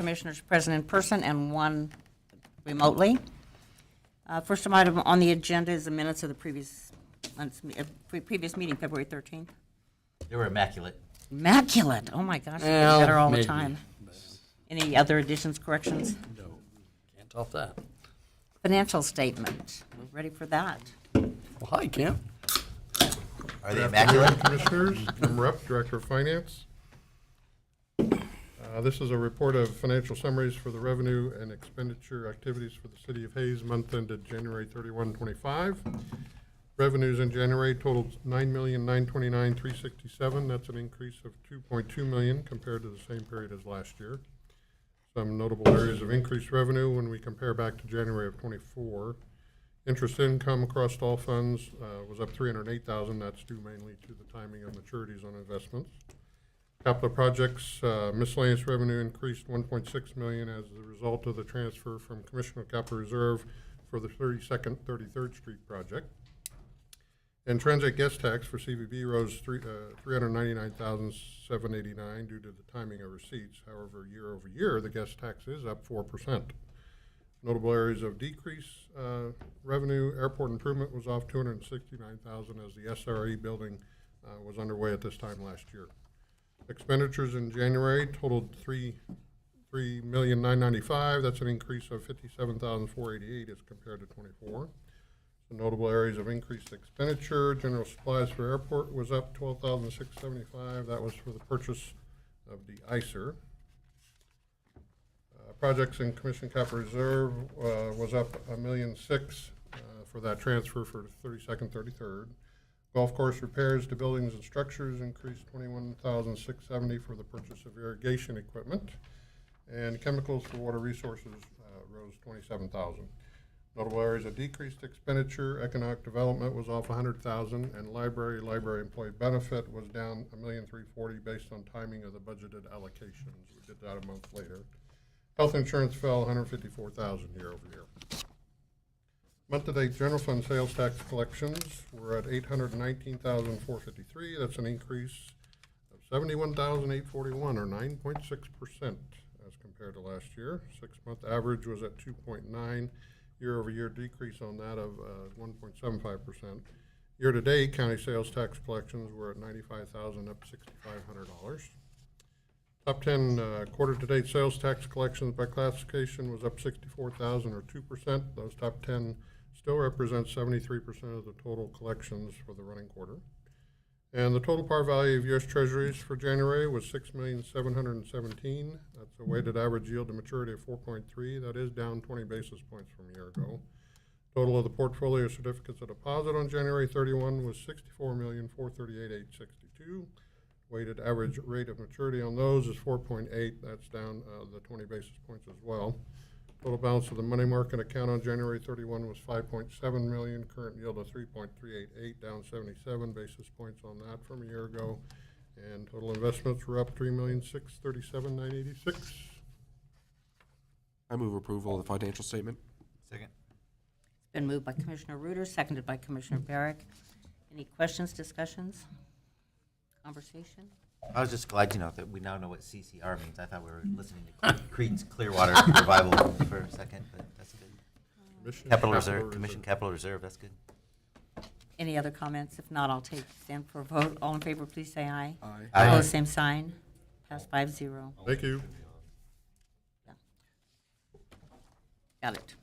commissioners present in person and one remotely. First item on the agenda is the minutes of the previous meeting, February 13th. They were immaculate. Immaculate. Oh, my gosh. Well, Better all the maybe. time. Any other additions, corrections? No, can't top that. Financial statement. We're ready for that. Well, hi, Cam. Are they Good immaculate? afternoon, Commissioners, I'm Rupp, Director of Finance. This is a report of financial summaries for the revenue and expenditure activities for the City of Hayes, month ended January 31, 25. Revenues in January totaled $9,929,367. That's an increase of $2.2 million compared to the same period as last year. Some notable areas of increased revenue when we compare back to January of 24. Interest income across all funds was up $308,000. That's due mainly to the timing of maturities on investments. Capital projects, miscellaneous revenue increased $1.6 million as a result of the transfer from Commissioner Capital Reserve for the 32nd, 33rd Street project. And transit guest tax for CVB rose $399,789 due to the timing of receipts. However, year over year, the guest tax is up 4%. Notable areas of decrease revenue: airport improvement was off $269,000 as the SRE building was underway at this time last year. Expenditures in January totaled $3,995,000. That's an increase of $57,488 as compared to 24. The notable areas of increased expenditure: general supplies for airport was up $12,675. That was for the purchase of the ICER. Projects in Commission Capital Reserve was up $1,006,000 for that transfer for the 32nd, 33rd. Golf course repairs to buildings and structures increased $21,670 for the purchase of irrigation equipment. And chemicals for water resources rose $27,000. Notable areas of decreased expenditure: economic development was off $100,000, and library employee benefit was down $1,340,000 based on timing of the budgeted allocations. We did that a month later. Health insurance fell $154,000 year over year. Month-to-date general fund sales tax collections were at $819,453. That's an increase of $71,841, or 9.6% as compared to last year. 6-month average was at 2.9. Year-over-year decrease on that of 1.75%. Year-to-date, county sales tax collections were at $95,000, up $6,500. Top 10 quarter-to-date sales tax collections by classification was up $64,000, or 2%. Those top 10 still represent 73% of the total collections for the running quarter. And the total par value of U.S. Treasuries for January was $6,717,000. That's a weighted average yield to maturity of 4.3. That is down 20 basis points from a year ago. Total of the portfolio certificates of deposit on January 31 was $64,438,862. Weighted average rate of maturity on those is 4.8. That's down the 20 basis points as well. Total balance of the money market account on January 31 was $5.7 million. Current yield of 3.388, down 77 basis points on that from a year ago. And total investments were up $3,637,986. I move approval of the financial statement. Second. It's been moved by Commissioner Reuter, seconded by Commissioner Barrick. Any questions, discussions, conversation? I was just glad, that we now know what CCR means. I thought we were listening to Creed's Clearwater Revival for a second, but that's good. Capital Reserve, Commission Capital Reserve, that's good. Any other comments? If not, I'll stand for a vote. All in favor, please say aye. Aye. Aye. Opposed, same sign. Passed 5-0. Thank you. Got it.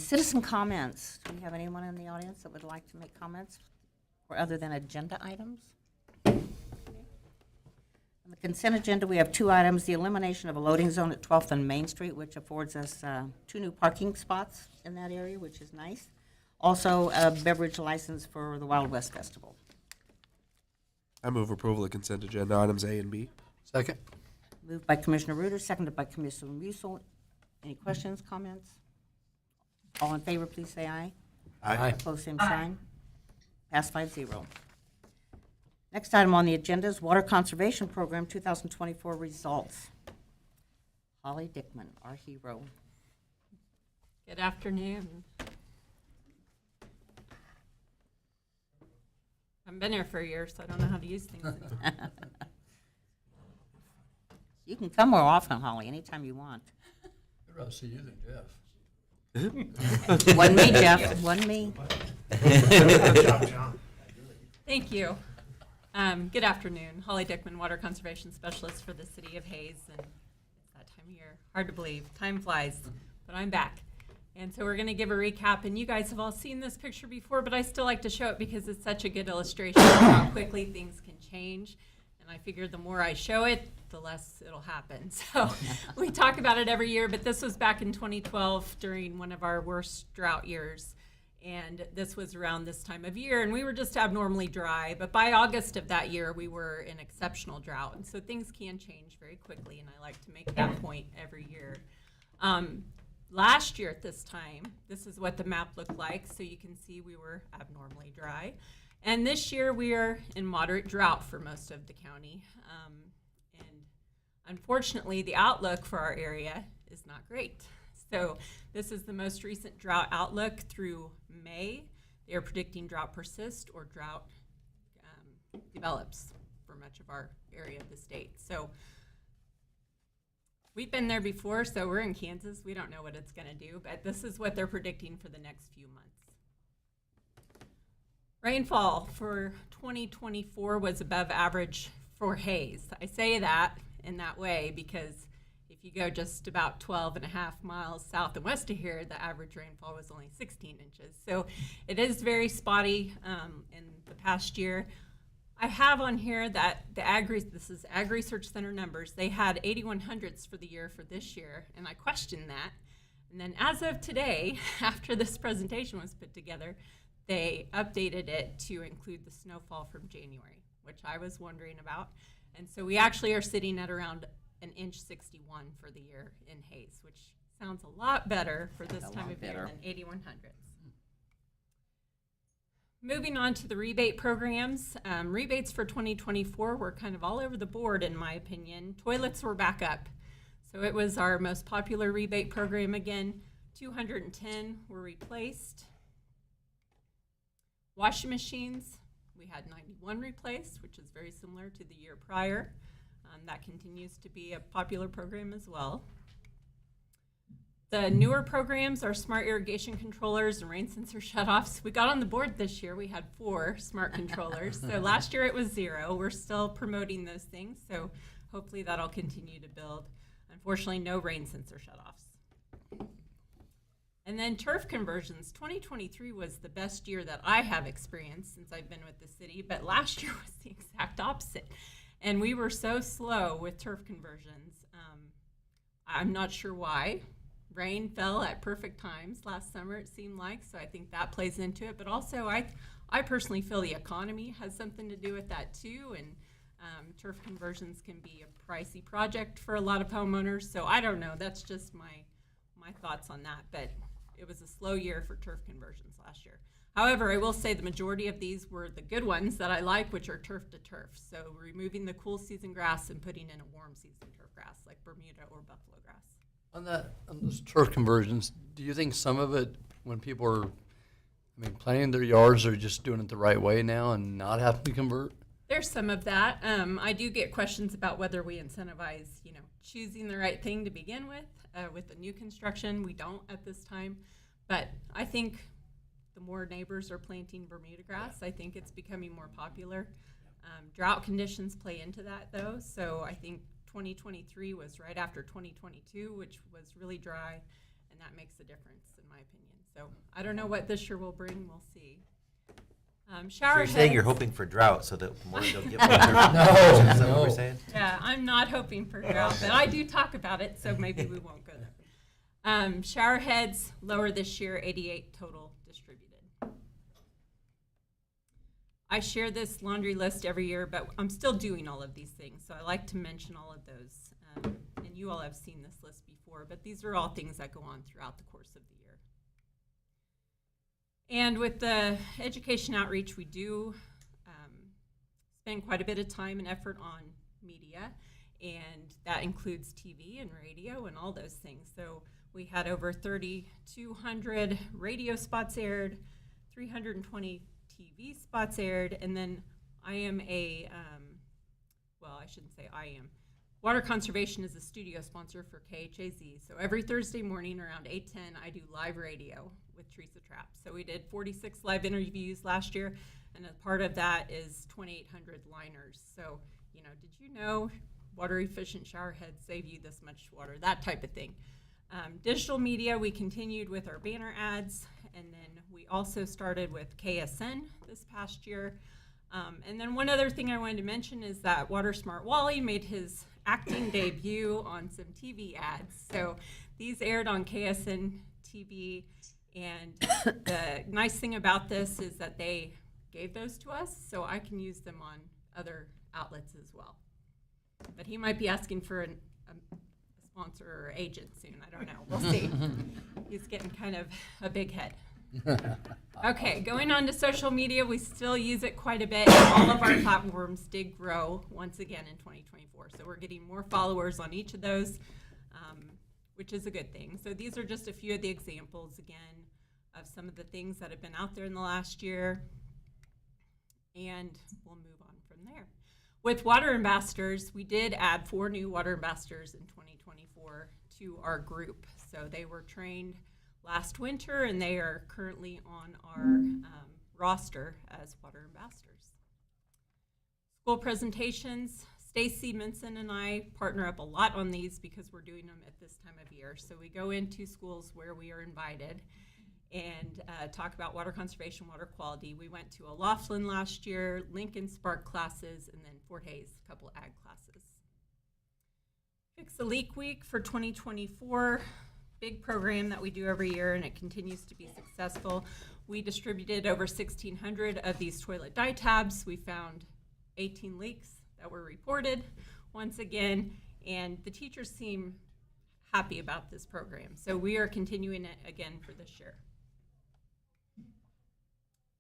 Citizen comments. Do we have anyone in the audience that would like to make comments or other than agenda items? On the consent agenda, we have 2 items: the elimination of a loading zone at 12th and Main Street, which affords us 2 new parking spots in that area, which is nice. Also, a beverage license for the Wild West Festival. I move approval of consent agenda items A and B. Second. Moved by Commissioner Reuter, seconded by Commissioner Musil. Any questions, comments? All in favor, please say aye. Aye. Opposed, same sign. Passed 5-0. Next item on the agenda is Water Conservation Program 2024 results. Holly Dickman, our hero. Good afternoon. I've been here for a year, so I don't know how to use things. You can come more often, Holly, anytime you want. I'd rather see you than Jeff. One me, Jeff, one me. Thank you. Good afternoon. Holly Dickman, Water Conservation Specialist for the City of Hayes. And it's that time of year. Hard to believe. Time flies. But I'm back. And so we're going to give a recap. And you guys have all seen this picture before, but I still like to show it because it's such a good illustration of how quickly things can change. And I figure the more I show it, the less it'll happen. So we talk about it every year, but this was back in 2012 during one of our worst drought years. And this was around this time of year, and we were just abnormally dry. But by August of that year, we were in exceptional drought. And so things can change very quickly, and I like to make that point every year. Last year at this time, this is what the map looked like. So you can see we were abnormally dry. And this year we are in moderate drought for most of the county. And unfortunately, the outlook for our area is not great. So this is the most recent drought outlook through May. They are predicting drought persists or drought develops for much of our area of the state. So we've been there before, so we're in Kansas. We don't know what it's going to do, but this is what they're predicting for the next few months. Rainfall for 2024 was above average for Hayes. I say that in that way because if you go just about 12 and a half miles south and west of here, the average rainfall was only 16 inches. So it is very spotty in the past year. I have on here that this is Ag Research Center numbers. They had 8100s for the year for this year, and I questioned that. And then as of today, after this presentation was put together, they updated it to include the snowfall from January, which I was wondering about. And so we actually are sitting at around an inch 61 for the year in Hayes, which sounds a lot better for this time of year than 8100s. Moving on to the rebate programs. Rebates for 2024 were kind of all over the board, in my opinion. Toilets were back up. So it was our most popular rebate program again. 210 were replaced. Washing machines, we had 91 replaced, which is very similar to the year prior. That continues to be a popular program as well. The newer programs are smart irrigation controllers and rain sensor shutoffs. We got on the board this year. We had 4 smart controllers. So last year it was 0. We're still promoting those things, so hopefully that'll continue to build. Unfortunately, no rain sensor shutoffs. And then turf conversions. 2023 was the best year that I have experienced since I've been with the city, but last year was the exact opposite. And we were so slow with turf conversions. I'm not sure why. Rain fell at perfect times last summer, it seemed like, so I think that plays into it. But also, I personally feel the economy has something to do with that too, and turf conversions can be a pricey project for a lot of homeowners. So I don't know, that's just my thoughts on that, but it was a slow year for turf conversions last year. However, I will say the majority of these were the good ones that I like, which are turf to turf. So removing the cool season grass and putting in a warm season turf grass like Bermuda or buffalo grass. On those turf conversions, do you think some of it, when people are, planting their yards, are just doing it the right way now and not having to convert? There's some of that. I do get questions about whether we incentivize, choosing the right thing to begin with. With the new construction, we don't at this time. But I think the more neighbors are planting Bermuda grass, I think it's becoming more popular. Drought conditions play into that, though. So I think 2023 was right after 2022, which was really dry, and that makes a difference, in my opinion. So I don't know what this year will bring. We'll see. So you're saying you're hoping for drought so that more don't get more. No, Is that what we're no. saying? Yeah, I'm not hoping for drought, but I do talk about it, so maybe we won't go there. Shower heads lower this year, 88 total distributed. I share this laundry list every year, but I'm still doing all of these things, so I like to mention all of those. And you all have seen this list before, but these are all things that go on throughout the course of the year. And with the education outreach, we do spend quite a bit of time and effort on media, and that includes TV and radio and all those things. So we had over 3,200 radio spots aired, 320 TV spots aired, and then I am Water Conservation is a studio sponsor for KHAZ. So every Thursday morning around 8:10, I do live radio with Teresa Trapp. So we did 46 live interviews last year, and a part of that is 2,800 liners. So, you know, did you know water efficient shower heads save you this much water? That type of thing. Digital media, we continued with our banner ads, and then we also started with KSN this past year. And then one other thing I wanted to mention is that Water Smart Wally made his acting debut on some TV ads. So these aired on KSN TV, and the nice thing about this is that they gave those to us, so I can use them on other outlets as well. But he might be asking for a sponsor or agent soon. I don't know. We'll see. He's getting kind of a big head. Okay, going on to social media, we still use it quite a bit. All of our platforms did grow once again in 2024. So we're getting more followers on each of those, which is a good thing. So these are just a few of the examples, again, of some of the things that have been out there in the last year. And we'll move on from there. With water ambassadors, we did add 4 new water ambassadors in 2024 to our group. So they were trained last winter, and they are currently on our roster as water ambassadors. School presentations, Stacy Minson and I partner up a lot on these because we're doing them at this time of year. So we go into schools where we are invited and talk about water conservation, water quality. We went to a Laughlin last year, Lincoln Spark classes, and then Fort Hays, a couple ag classes. Fix a Leak Week for 2024. Big program that we do every year, and it continues to be successful. We distributed over 1,600 of these toilet dye tabs. We found 18 leaks that were reported once again, and the teachers seem happy about this program. So we are continuing it again for this year.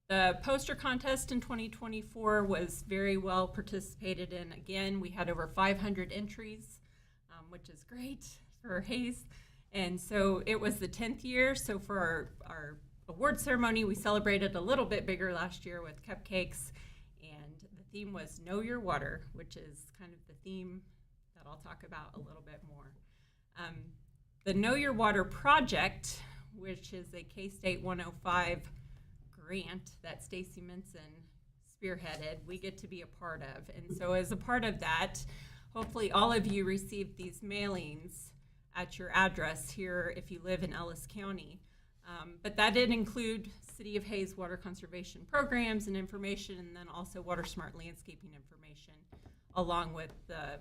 The poster contest in 2024 was very well participated in. Again, we had over 500 entries, which is great for Hayes. And so it was the 10th year. So for our award ceremony, we celebrated a little bit bigger last year with cupcakes. And the theme was Know Your Water, which is kind of the theme that I'll talk about a little bit more. The Know Your Water project, which is a K-State 105 grant that Stacy Minson spearheaded, we get to be a part of. And so as a part of that, hopefully all of you received these mailings at your address here if you live in Ellis County. But that did include City of Hayes water conservation programs and information, and then also Water Smart landscaping information, along with the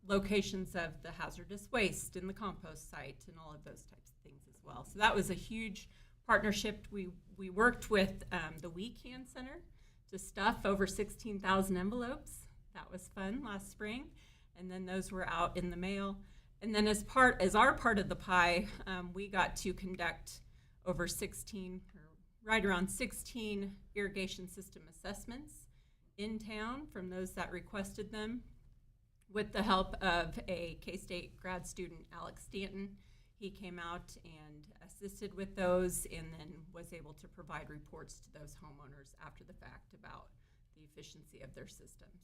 locations of the hazardous waste and the compost site and all of those types of things as well. So that was a huge partnership. We worked with the We Can Center to stuff over 16,000 envelopes. That was fun last spring, and then those were out in the mail. And then as our part of the pie, we got to conduct over 16, or right around 16 irrigation system assessments in town from those that requested them, with the help of a K-State grad student, Alex Stanton. He came out and assisted with those, and then was able to provide reports to those homeowners after the fact about the efficiency of their systems.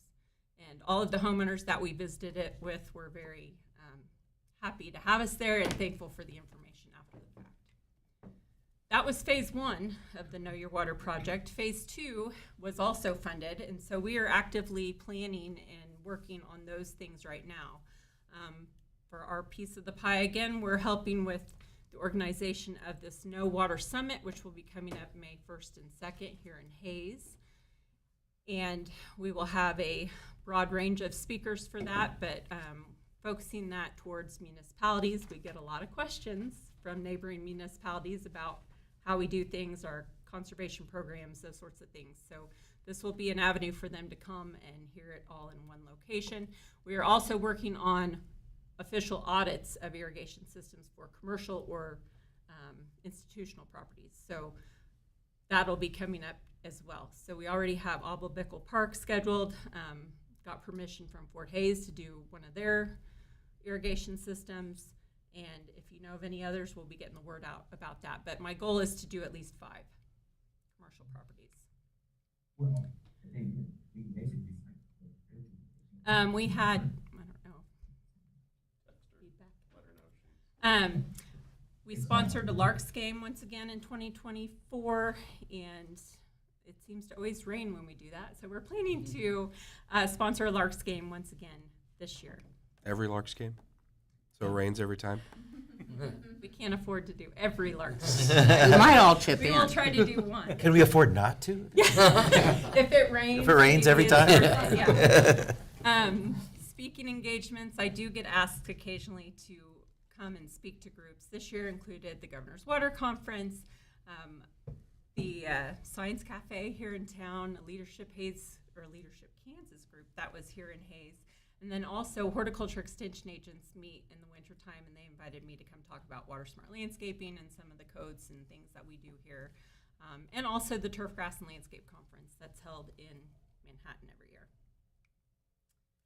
And all of the homeowners that we visited it with were very happy to have us there and thankful for the information after the fact. That was phase 1 of the Know Your Water project. Phase 2 was also funded, and so we are actively planning and working on those things right now. For our piece of the pie, again, we're helping with the organization of this No Water Summit, which will be coming up May 1st and 2nd here in Hayes. And we will have a broad range of speakers for that, but focusing that towards municipalities. We get a lot of questions from neighboring municipalities about how we do things, our conservation programs, those sorts of things. So this will be an avenue for them to come and hear it all in one location. We are also working on official audits of irrigation systems for commercial or institutional properties. So that'll be coming up as well. So we already have Abel Bickle Park scheduled, got permission from Fort Hays to do one of their irrigation systems. And if you know of any others, we'll be getting the word out about that. But my goal is to do at least 5 commercial properties. Well, I think we basically We had, I don't know, We sponsored a Larks game once again in 2024, and it seems to always rain when we do that. So we're planning to sponsor a Larks game once again this year. Every Larks game? So it rains every time? We can't afford to do every Larks. We might all chip We in. will try to do one. Can we afford not to? If it rains. If it rains every maybe time? it's- Yeah. Speaking engagements, I do get asked occasionally to come and speak to groups. This year included the Governor's Water Conference, the Science Cafe here in town, a Leadership Kansas group that was here in Hayes. And then also horticulture extension agents meet in the wintertime, and they invited me to come talk about water smart landscaping and some of the codes and things that we do here. And also the Turf Grass and Landscape Conference that's held in Manhattan every year.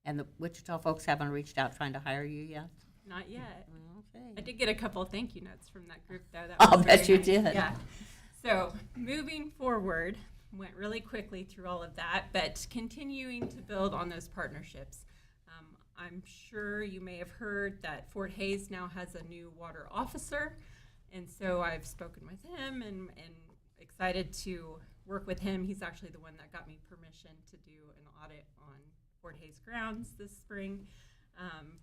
And the Wichita folks haven't reached out trying to hire you yet? Not yet. Okay. I did get a couple of thank you notes from that group, though. That I'll was bet very you nice. did. Yeah. So moving forward, went really quickly through all of that, but continuing to build on those partnerships. I'm sure you may have heard that Fort Hays now has a new water officer, and so I've spoken with him and excited to work with him. He's actually the one that got me permission to do an audit on Fort Hays grounds this spring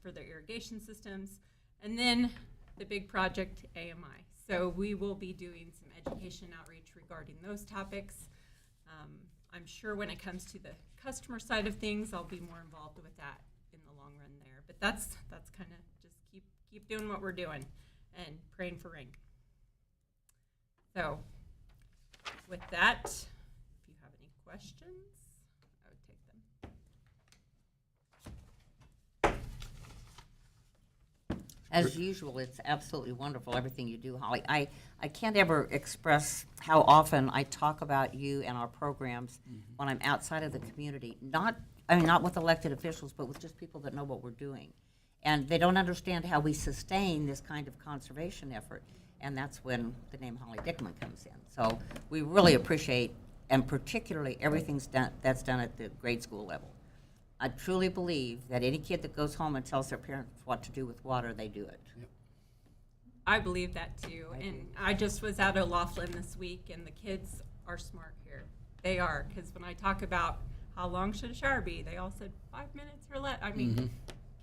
for their irrigation systems. And then the big project, AMI. So we will be doing some education outreach regarding those topics. I'm sure when it comes to the customer side of things, I'll be more involved with that in the long run there. But that's kind of just keep doing what we're doing and praying for rain. So with that, if you have any questions, I would take them. As usual, it's absolutely wonderful, everything you do, Holly. I can't ever express how often I talk about you and our programs when I'm outside of the community. Not with elected officials, but with just people that know what we're doing. And they don't understand how we sustain this kind of conservation effort. And that's when the name Holly Dickman comes in. So we really appreciate, and particularly everything that's done at the grade school level. I truly believe that any kid that goes home and tells their parents what to do with water, they do it. I believe that too. And I just was out at Laughlin this week, and the kids are smart here. They are, because when I talk about how long should a shower be, they all said 5 minutes or less. I mean,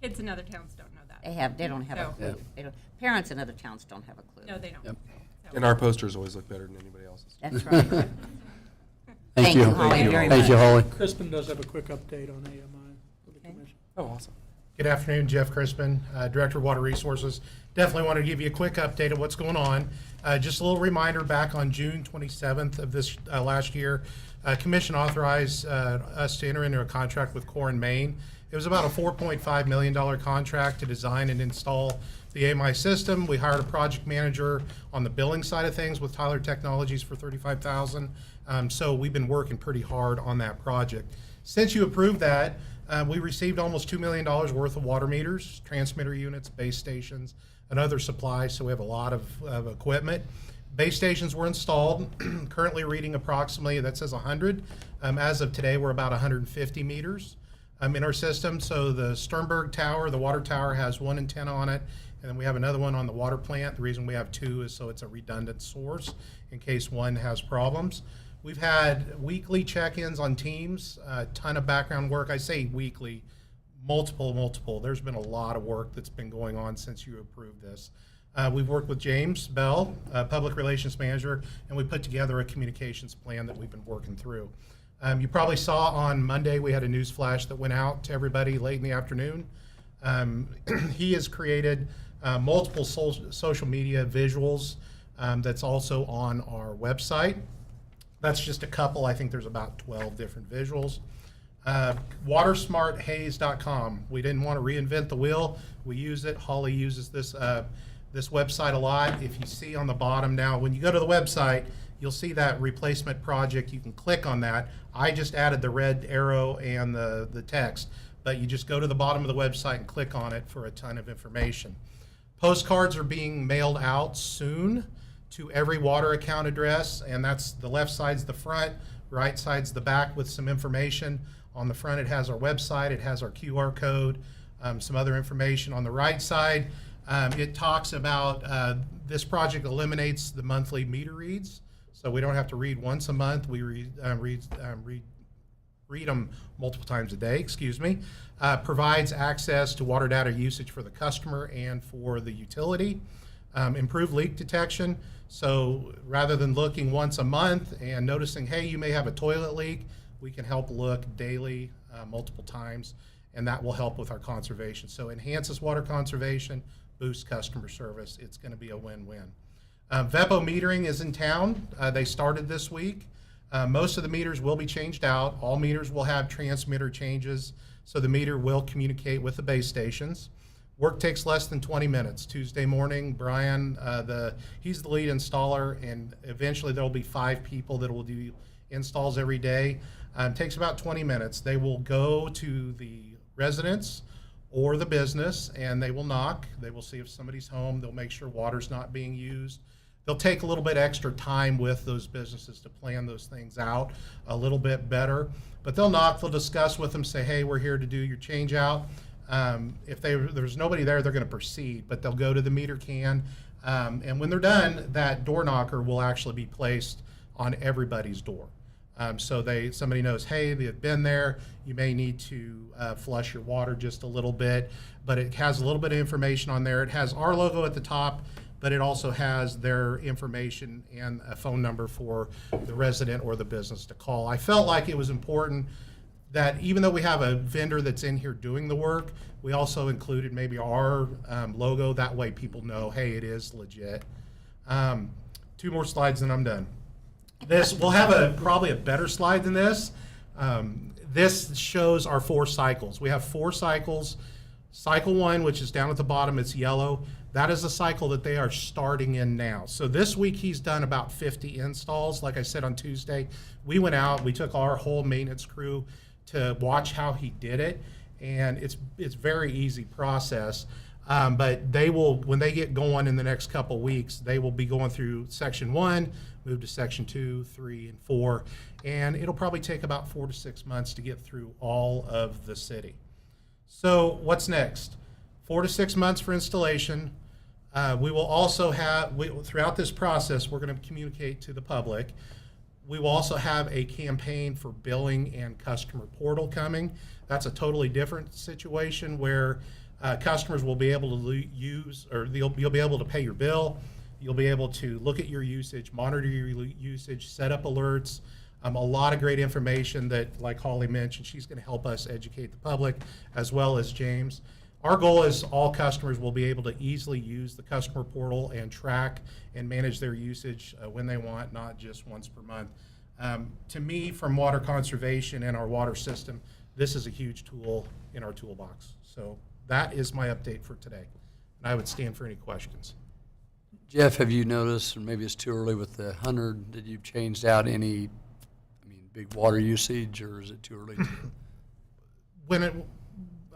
kids in other towns don't know that. They don't have a So- clue. They don't, parents in other towns don't have a clue. No, they don't. Yep. So- And our posters always look better than anybody else's. That's right. Thank you. Holly, very Thank you, much. Holly. Crispin does have a quick update on AMI for the Okay. commission. Oh, awesome. Good afternoon, Jeff Crispin, Director of Water Resources. Definitely want to give you a quick update of what's going on. Just a little reminder, back on June 27th of this last year, Commission authorized us to enter into a contract with Core in Maine. It was about a $4.5 million contract to design and install the AMI system. We hired a project manager on the billing side of things with Tyler Technologies for $35,000. So we've been working pretty hard on that project. Since you approved that, we received almost $2 million worth of water meters, transmitter units, base stations, and other supplies, so we have a lot of equipment. Base stations were installed, currently reading approximately, that says 100. As of today, we're about 150 meters in our system. So the Sternberg Tower, the water tower, has one antenna on it, and then we have another one on the water plant. The reason we have two is so it's a redundant source in case one has problems. We've had weekly check-ins on teams, a ton of background work. I say weekly, multiple. There's been a lot of work that's been going on since you approved this. We've worked with James Bell, Public Relations Manager, and we put together a communications plan that we've been working through. You probably saw on Monday we had a news flash that went out to everybody late in the afternoon. He has created multiple social media visuals that's also on our website. That's just a couple. I think there's about 12 different visuals. Watersmarthaze.com. We didn't want to reinvent the wheel. We use it. Holly uses this website a lot. If you see on the bottom now, when you go to the website, you'll see that replacement project. You can click on that. I just added the red arrow and the text, but you just go to the bottom of the website and click on it for a ton of information. Postcards are being mailed out soon to every water account address, and that's the left side's the front, right side's the back with some information. On the front, it has our website, it has our QR code, some other information. On the right side, It talks about this project eliminates the monthly meter reads, so we don't have to read once a month. We read them multiple times a day. Excuse me. Provides access to water data usage for the customer and for the utility. Improved leak detection. So rather than looking once a month and noticing, hey, you may have a toilet leak, we can help look daily, multiple times, and that will help with our conservation. So enhances water conservation, boosts customer service. It's going to be a win-win. Vepo metering is in town. They started this week. Most of the meters will be changed out. All meters will have transmitter changes, so the meter will communicate with the base stations. Work takes less than 20 minutes. Tuesday morning, Brian, he's the lead installer, and eventually there will be 5 people that will do installs every day. Takes about 20 minutes. They will go to the residence or the business, and they will knock. They will see if somebody's home. They'll make sure water's not being used. They'll take a little bit extra time with those businesses to plan those things out a little bit better. But they'll knock, they'll discuss with them, say, hey, we're here to do your change out. If there's nobody there, they're going to proceed, but they'll go to the meter can. And when they're done, that door knocker will actually be placed on everybody's door. So somebody knows, hey, they've been there. You may need to flush your water just a little bit, but it has a little bit of information on there. It has our logo at the top, but it also has their information and a phone number for the resident or the business to call. I felt like it was important that even though we have a vendor that's in here doing the work, we also included maybe our logo. That way people know, hey, it is legit. 2 more slides and I'm done. We'll have probably a better slide than this. This shows our 4 cycles. We have 4 cycles. Cycle 1, which is down at the bottom, it's yellow. That is a cycle that they are starting in now. So this week he's done about 50 installs. Like I said on Tuesday, we went out, we took our whole maintenance crew to watch how he did it, and it's very easy process. But they will, when they get going in the next couple weeks, they will be going through section 1, move to section 2, 3, and 4, and it'll probably take about 4 to 6 months to get through all of the city. So what's next? 4 to 6 months for installation. We will also have, throughout this process, we're going to communicate to the public. We will also have a campaign for billing and customer portal coming. That's a totally different situation where customers will be able to use, or you'll be able to pay your bill. You'll be able to look at your usage, monitor your usage, set up alerts. A lot of great information that, like Holly mentioned, she's going to help us educate the public as well as James. Our goal is all customers will be able to easily use the customer portal and track and manage their usage when they want, not just once per month. To me, from water conservation and our water system, this is a huge tool in our toolbox. So that is my update for today. And I would stand for any questions. Jeff, have you noticed, or maybe it's too early with the 100, that you've changed out any, big water usage, or is it too early?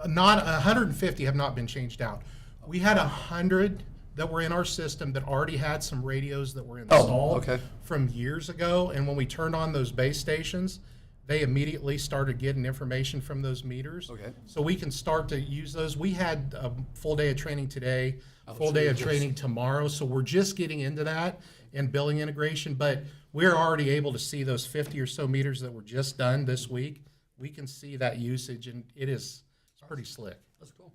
Not 150 have not been changed out. We had 100 that were in our system that already had some radios that were installed from years ago, and when we turned on those base stations, they immediately started getting information from those meters. Okay. So we can start to use those. We had a full day of training today, a full day of training tomorrow, so we're just getting into that and billing integration, but we're already able to see those 50 or so meters that were just done this week. We can see that usage, and it's pretty slick. That's cool.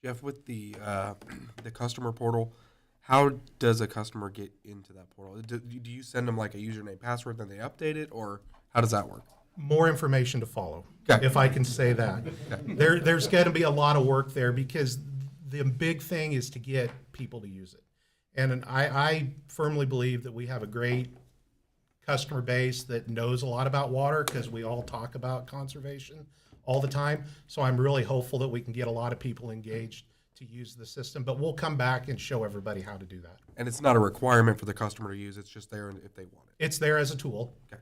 Jeff, with the customer portal, how does a customer get into that portal? Do you send them like a username, password, then they update it, or how does that work? More information to follow, Okay. if I can say that. There's going to be a lot of work there because the big thing is to get people to use it. And I firmly believe that we have a great customer base that knows a lot about water because we all talk about conservation all the time. So I'm really hopeful that we can get a lot of people engaged to use the system, but we'll come back and show everybody how to do that. And it's not a requirement for the customer to use, it's just there if they want it. It's there as a tool. Okay.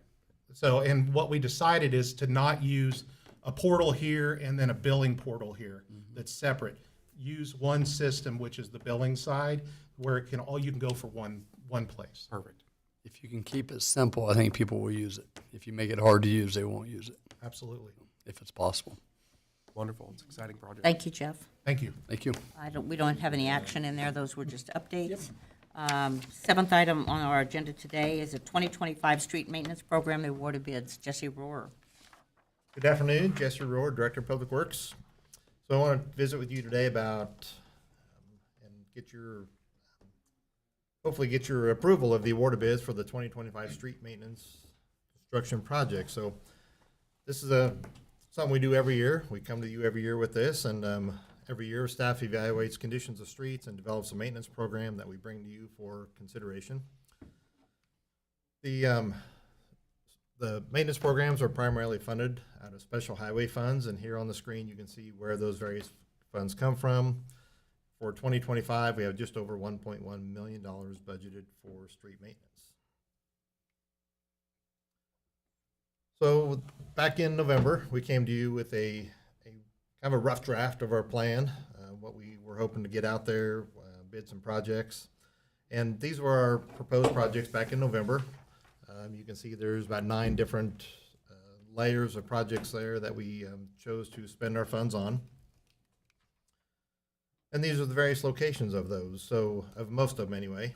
So, and what we decided is to not use a portal here and then a billing portal here that's separate. Use one system, which is the billing side, where you can go for one place. Perfect. If you can keep it simple, I think people will use it. If you make it hard to use, they won't use it, Absolutely. if it's possible. wonderful. It's an exciting project. Thank you, Jeff. Thank you. Thank you. We don't have any action in there. Those were just updates. Seventh item on our agenda today is a 2025 street maintenance program, the awarded bids. Jesse Rohr. Good afternoon, Jesse Rohr, Director of Public Works. So I want to visit with you today about and get your, hopefully get your approval of the award of bids for the 2025 street maintenance construction project. So this is something we do every year. We come to you every year with this, and every year staff evaluates conditions of streets and develops a maintenance program that we bring to you for consideration. The maintenance programs are primarily funded out of special highway funds, and here on the screen you can see where those various funds come from. For 2025, we have just over $1.1 million budgeted for street maintenance. So back in November, we came to you with a kind of a rough draft of our plan, what we were hoping to get out there, bid some projects. And these were our proposed projects back in November. You can see there's about 9 different layers of projects there that we chose to spend our funds on. And these are the various locations of those, so of most of them anyway.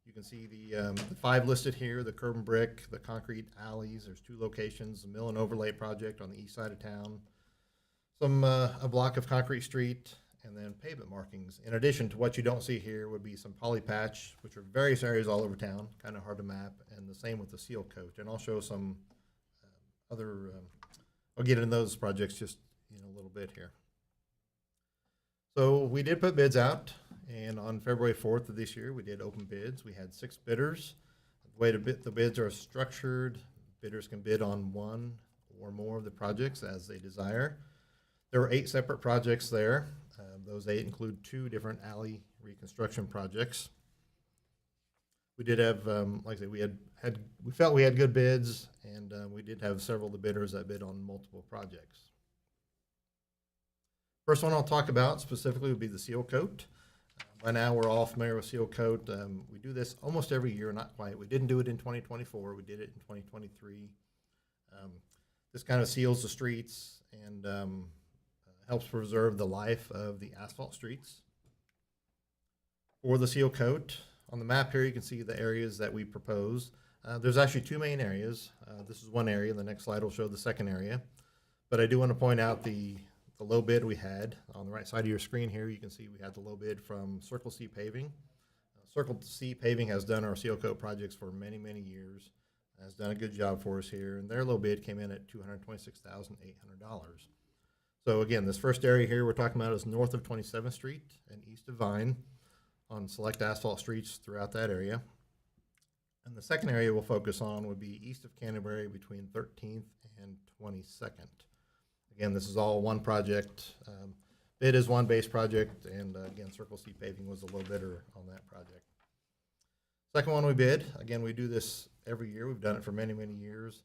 You can see the 5 listed here, the curb and brick, the concrete alleys. There's 2 locations, the mill and overlay project on the east side of town, a block of concrete street, and then pavement markings. In addition to what you don't see here would be some poly patch, which are various areas all over town, kind of hard to map, and the same with the seal coat. And I'll show some other, I'll get into those projects just in a little bit here. So we did put bids out, and on February 4th of this year, we did open bids. We had 6 bidders. The way the bids are structured, bidders can bid on 1 or more of the projects as they desire. There were 8 separate projects there. Those 8 include 2 different alley reconstruction projects. We did have, like I said, we felt we had good bids, and we did have several of the bidders that bid on multiple projects. First one I'll talk about specifically would be the seal coat. By now we're all familiar with seal coat. We do this almost every year, not quite. We didn't do it in 2024. We did it in 2023. This kind of seals the streets and helps preserve the life of the asphalt streets. For the seal coat, on the map here you can see the areas that we propose. There's actually 2 main areas. This is one area. The next slide will show the second area. But I do want to point out the low bid we had. On the right side of your screen here, you can see we had the low bid from Circle C Paving. Circle C Paving has done our seal coat projects for many, many years, has done a good job for us here, and their low bid came in at $226,800. So again, this first area here we're talking about is north of 27th Street and east of Vine on select asphalt streets throughout that area. And the second area we'll focus on would be east of Canterbury between 13th and 22nd. Again, this is all one project. Bid is one base project, and again, Circle C Paving was the low bidder on that project. Second one we bid, again, we do this every year. We've done it for many, many years.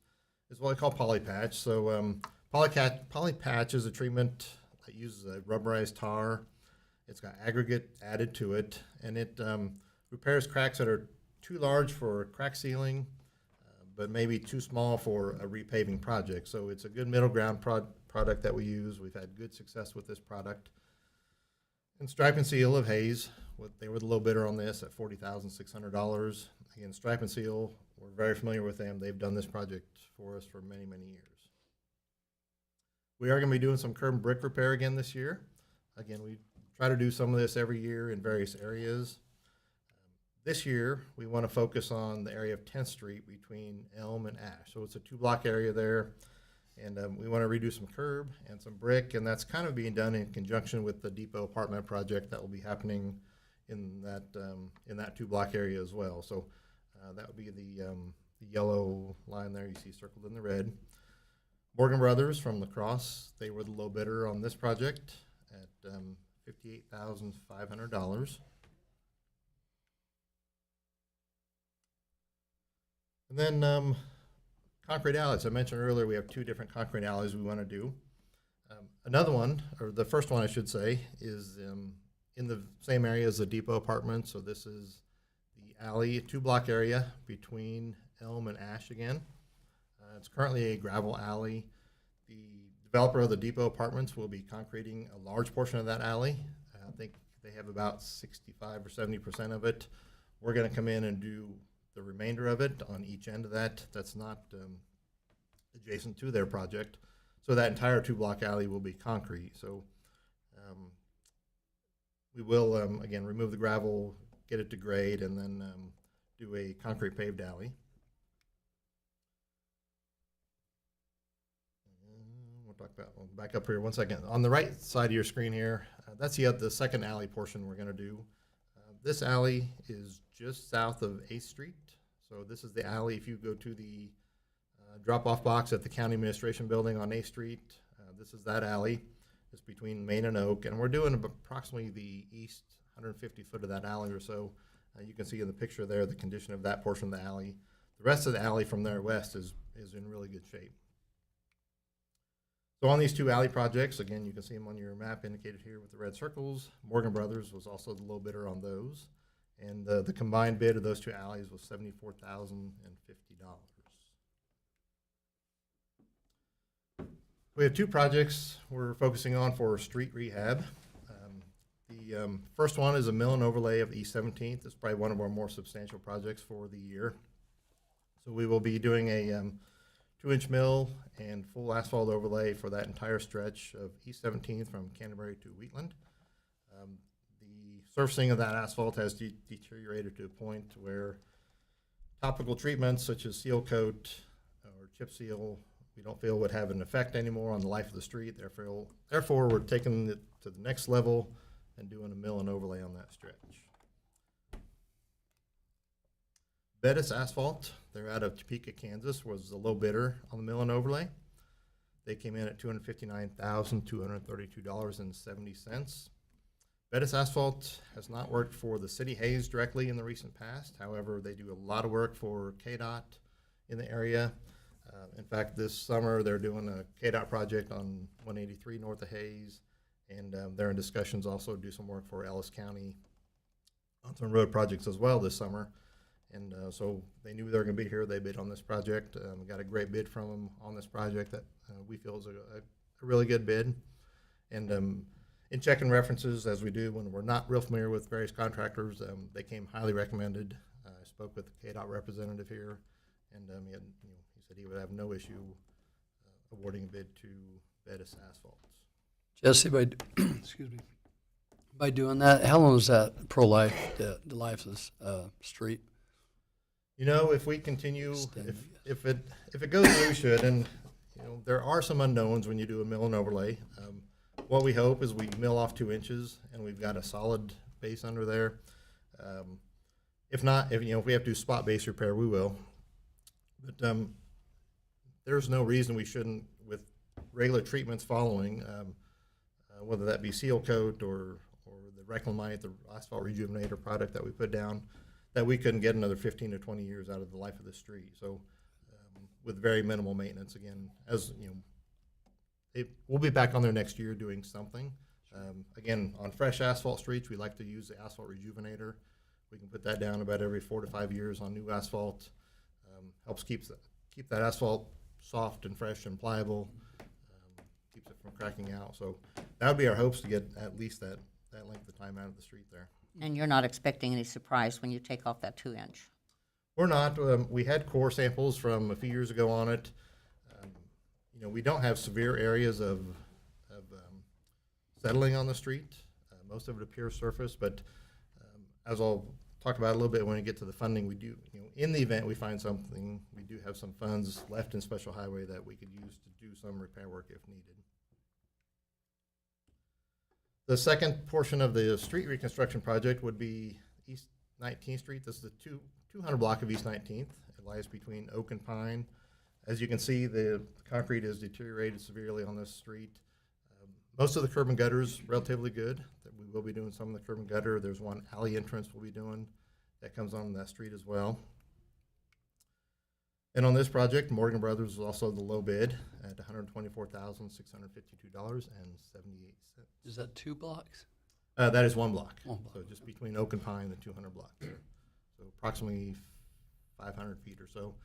Is what we call poly patch. So poly patch is a treatment that uses a rubberized tar. It's got aggregate added to it, and it repairs cracks that are too large for crack sealing, but maybe too small for a repaving project. So it's a good middle ground product that we use. We've had good success with this product. And Stripe and Seal of Hayes, they were the low bidder on this at $40,600. Again, Stripe and Seal, we're very familiar with them. They've done this project for us for many, many years. We are going to be doing some curb and brick repair again this year. Again, we try to do some of this every year in various areas. This year, we want to focus on the area of 10th Street between Elm and Ash. So it's a 2-block area there, and we want to redo some curb and some brick, and that's kind of being done in conjunction with the depot apartment project that will be happening in that 2-block area as well. So that would be the yellow line there you see circled in the red. Morgan Brothers from La Crosse, they were the low bidder on this project at $58,500. And then concrete alleys. I mentioned earlier we have 2 different concrete alleys we want to do. Another one, or the first one I should say, is in the same area as the depot apartment. So this is the alley, 2-block area between Elm and Ash again. It's currently a gravel alley. The developer of the Depot Apartments will be concreting a large portion of that alley. I think they have about 65 or 70% of it. We're going to come in and do the remainder of it on each end of that. That's not adjacent to their project. So that entire 2-block alley will be concrete. So we will, again, remove the gravel, get it to grade, and then do a concrete paved alley. We'll talk about, we'll back up here 1 second. On the right side of your screen here, that's the second alley portion we're going to do. This alley is just south of 8th Street. So this is the alley. If you go to the drop-off box at the County Administration Building on 8th Street, this is that alley. It's between Main and Oak, and we're doing approximately the east 150 foot of that alley or so. You can see in the picture there the condition of that portion of the alley. The rest of the alley from there west is in really good shape. So on these 2 alley projects, again, you can see them on your map indicated here with the red circles. Morgan Brothers was also the low bidder on those. And the combined bid of those 2 alleys was $74,050. We have 2 projects we're focusing on for street rehab. The first one is a mill and overlay of East 17th. It's probably one of our more substantial projects for the year. So we will be doing a 2-inch mill and full asphalt overlay for that entire stretch of East 17th from Canterbury to Wheatland. The surfacing of that asphalt has deteriorated to a point where topical treatments such as seal coat or chip seal, we don't feel would have an effect anymore on the life of the street. Therefore, we're taking it to the next level and doing a mill and overlay on that stretch. Bettis Asphalt, they're out of Topeka, Kansas, was the low bidder on the mill and overlay. They came in at $259,232.70. Bettis Asphalt has not worked for the City Hayes directly in the recent past. However, they do a lot of work for KDOT in the area. In fact, this summer they're doing a KDOT project on 183 north of Hayes, and they're in discussions also to do some work for Ellis County on some road projects as well this summer. And so they knew they were going to be here. They bid on this project. We got a great bid from them on this project that we feel is a really good bid. And in checking references, as we do when we're not real familiar with various contractors, they came highly recommended. I spoke with the KDOT representative here, and he said he would have no issue awarding a bid to Bettis Asphalt. Jesse, excuse me, by doing that, how long is that pro-life, the life of this street? You know, if we continue, if it goes the way we should, and there are some unknowns when you do a mill and overlay. What we hope is we mill off 2 inches and we've got a solid base under there. If not, if we have to do spot base repair, we will. But there's no reason we shouldn't, with regular treatments following, whether that be seal coat or the Reclamite, the asphalt rejuvenator product that we put down, that we couldn't get another 15 to 20 years out of the life of the street. So with very minimal maintenance, again, we'll be back on there next year doing something. Again, on fresh asphalt streets, we like to use the asphalt rejuvenator. We can put that down about every 4 to 5 years on new asphalt. Helps keep that asphalt soft and fresh and pliable. Keeps it from cracking out. So that would be our hopes, to get at least that length of time out of the street there. And you're not expecting any surprise when you take off that 2-inch? We're not. We had core samples from a few years ago on it. We don't have severe areas of settling on the street. Most of it appears surface, but as I'll talk about a little bit when we get to the funding, we do, in the event we find something, we do have some funds left in special highway that we could use to do some repair work if needed. The second portion of the street reconstruction project would be East 19th Street. This is the 200 block of East 19th. It lies between Oak and Pine. As you can see, the concrete is deteriorated severely on this street. Most of the curb and gutter is relatively good. We will be doing some of the curb and gutter. There's one alley entrance we'll be doing that comes on that street as well. And on this project, Morgan Brothers was also the low bid at $124,652.78. Is that 2 blocks? That is 1 block. 1 block. So just between Oak and Pine, the 200 block there. So approximately 500 feet or so.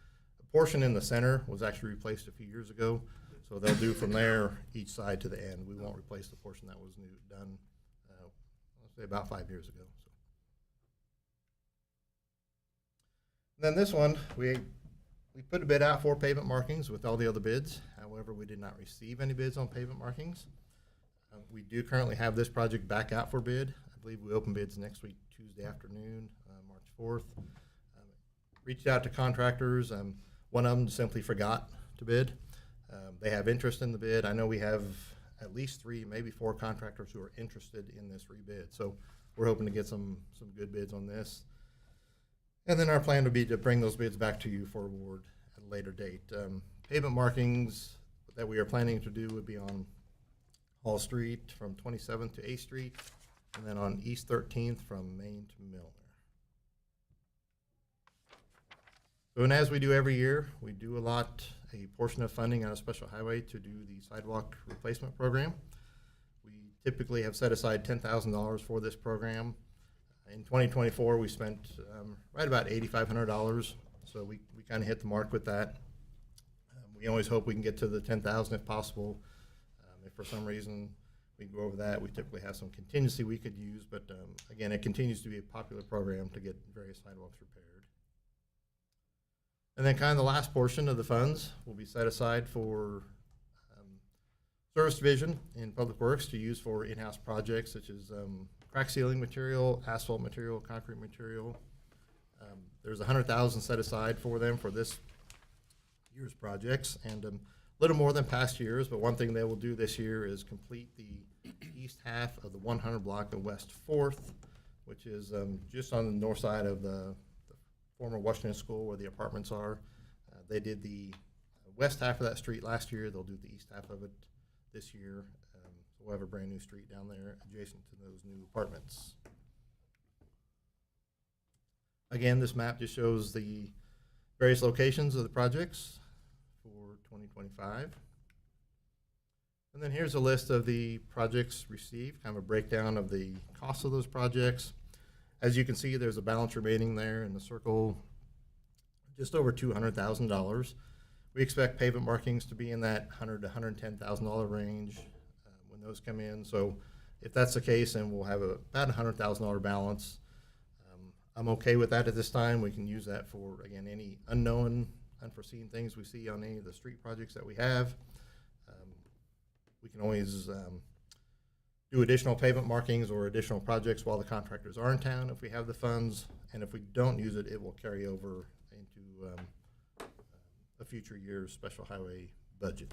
A portion in the center was actually replaced a few years ago. So they'll do from there, each side to the end. We won't replace the portion that was done, I'll say about 5 years ago. So. Then this one, we put a bid out for pavement markings with all the other bids. However, we did not receive any bids on pavement markings. We do currently have this project back out for bid. I believe we open bids next week, Tuesday afternoon, March 4th. Reached out to contractors. One of them simply forgot to bid. They have interest in the bid. I know we have at least 3, maybe 4 contractors who are interested in this rebid. So we're hoping to get some good bids on this. And then our plan would be to bring those bids back to you for award at a later date. Pavement markings that we are planning to do would be on Hall Street from 27th to 8th Street, and then on East 13th from Main to Milner. So, and as we do every year, we do allot a portion of funding on a special highway to do the sidewalk replacement program. We typically have set aside $10,000 for this program. In 2024, we spent right about $8,500, so we kind of hit the mark with that. We always hope we can get to the $10,000 if possible. If for some reason we go over that, we typically have some contingency we could use, but again, it continues to be a popular program to get various sidewalks repaired. And then kind of the last portion of the funds will be set aside for service division in Public Works to use for in-house projects such as crack sealing material, asphalt material, concrete material. There's $100,000 set aside for them for this year's projects, and a little more than past years, but one thing they will do this year is complete the east half of the 100 block of West 4th, which is just on the north side of the former Washington School where the apartments are. They did the west half of that street last year. They'll do the east half of it this year. So we'll have a brand new street down there adjacent to those new apartments. Again, this map just shows the various locations of the projects for 2025. And then here's a list of the projects received, kind of a breakdown of the cost of those projects. As you can see, there's a balance remaining there in the circle, just over $200,000. We expect pavement markings to be in that $100,000 to $110,000 range when those come in. So if that's the case, then we'll have about $100,000 balance. I'm okay with that at this time. We can use that for, again, any unknown, unforeseen things we see on any of the street projects that we have. We can always do additional pavement markings or additional projects while the contractors are in town if we have the funds, and if we don't use it, it will carry over into a future year's special highway budget.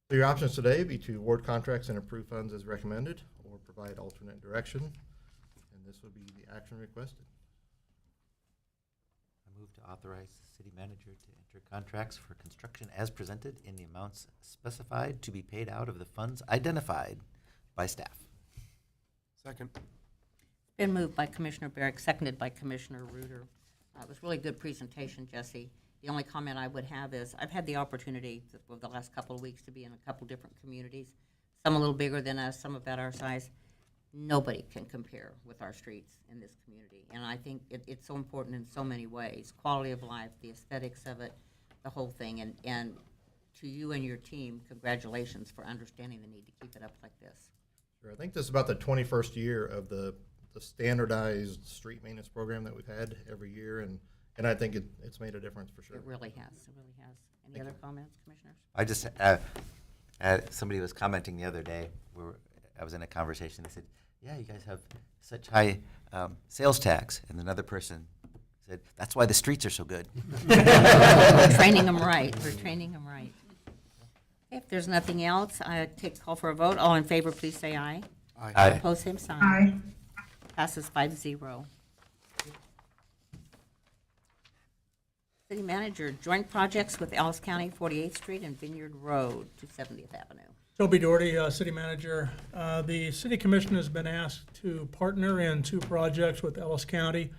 So your options today be to award contracts and approve funds as recommended, or provide alternate direction, and this will be the action requested. I move to authorize the city manager to enter contracts for construction as presented in the amounts specified to be paid out of the funds identified by staff. Second. Been moved by Commissioner Barrick, seconded by Commissioner Reuter. It was really a good presentation, Jesse. The only comment I would have is I've had the opportunity over the last couple of weeks to be in a couple different communities, some a little bigger than us, some about our size. Nobody can compare with our streets in this community. And I think it's so important in so many ways. Quality of life, the aesthetics of it, the whole thing. And to you and your team, congratulations for understanding the need to keep it up like this. Sure. I think this is about the 21st year of the standardized street maintenance program that we've had every year, and I think it's made a difference for sure. It really has. It really has. Any other comments, commissioners? I just, somebody was commenting the other day, I was in a conversation, they said, yeah, you guys have such high sales tax, and another person said, that's why the streets are so good. We're training them right. We're training them right. If there's nothing else, I take call for a vote. All in favor, please say aye. Aye. Opposed, same sign. Aye. Passes 5-0. City manager, joint projects with Ellis County, 48th Street and Vineyard Road to 70th Avenue. Toby Doherty, City Manager. The City Commission has been asked to partner in 2 projects with Ellis County.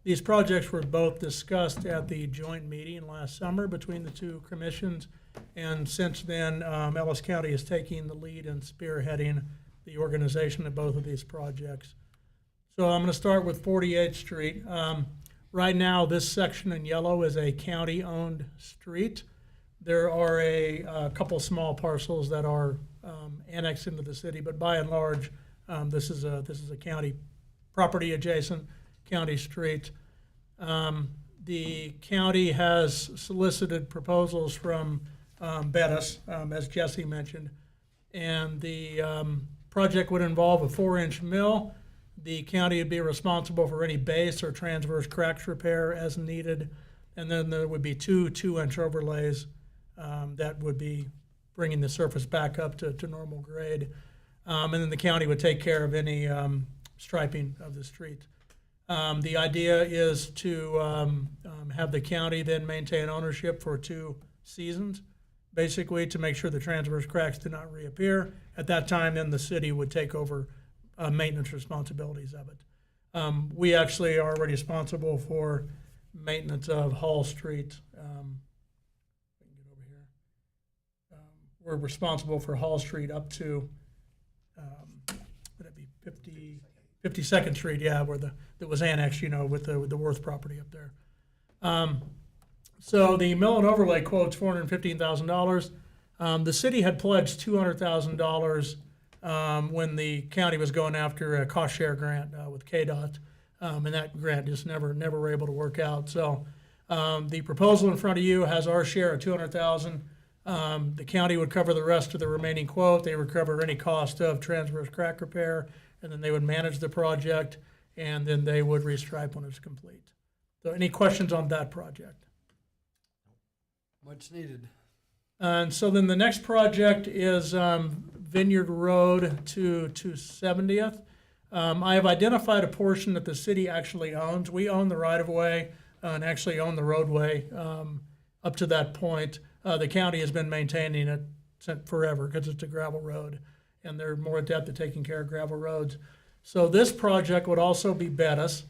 These projects were both discussed at the joint meeting last summer between the 2 commissions, and since then, Ellis County is taking the lead and spearheading the organization of both of these projects. So I'm going to start with 48th Street. Right now, this section in yellow is a county-owned street. There are a couple small parcels that are annexed into the city, but by and large, this is a county property adjacent, county street. The county has solicited proposals from Bettis, as Jesse mentioned, and the project would involve a 4-inch mill. The county would be responsible for any base or transverse cracks repair as needed, and then there would be 2-inch overlays that would be bringing the surface back up to normal grade. And then the county would take care of any striping of the street. The idea is to have the county then maintain ownership for 2 seasons, basically to make sure the transverse cracks do not reappear. At that time, then the city would take over maintenance responsibilities of it. We actually are already responsible for maintenance of Hall Street. If I can get over here. We're responsible for Hall Street up to, would it be 52nd Street, yeah, where that was annexed, with the Worth property up there. So the mill and overlay quote's $415,000. The city had pledged $200,000 when the county was going after a cost share grant with KDOT, and that grant just never were able to work out. So the proposal in front of you has our share of $200,000. The county would cover the rest of the remaining quote. They would cover any cost of transverse crack repair, and then they would manage the project, and then they would restripe when it's complete. So any questions on that project? Much needed. And so then the next project is Vineyard Road to 270th. I have identified a portion that the city actually owns. We own the right-of-way and actually own the roadway up to that point. The county has been maintaining it since forever because it's a gravel road, and they're more adept at taking care of gravel roads. So this project would also be Bettis.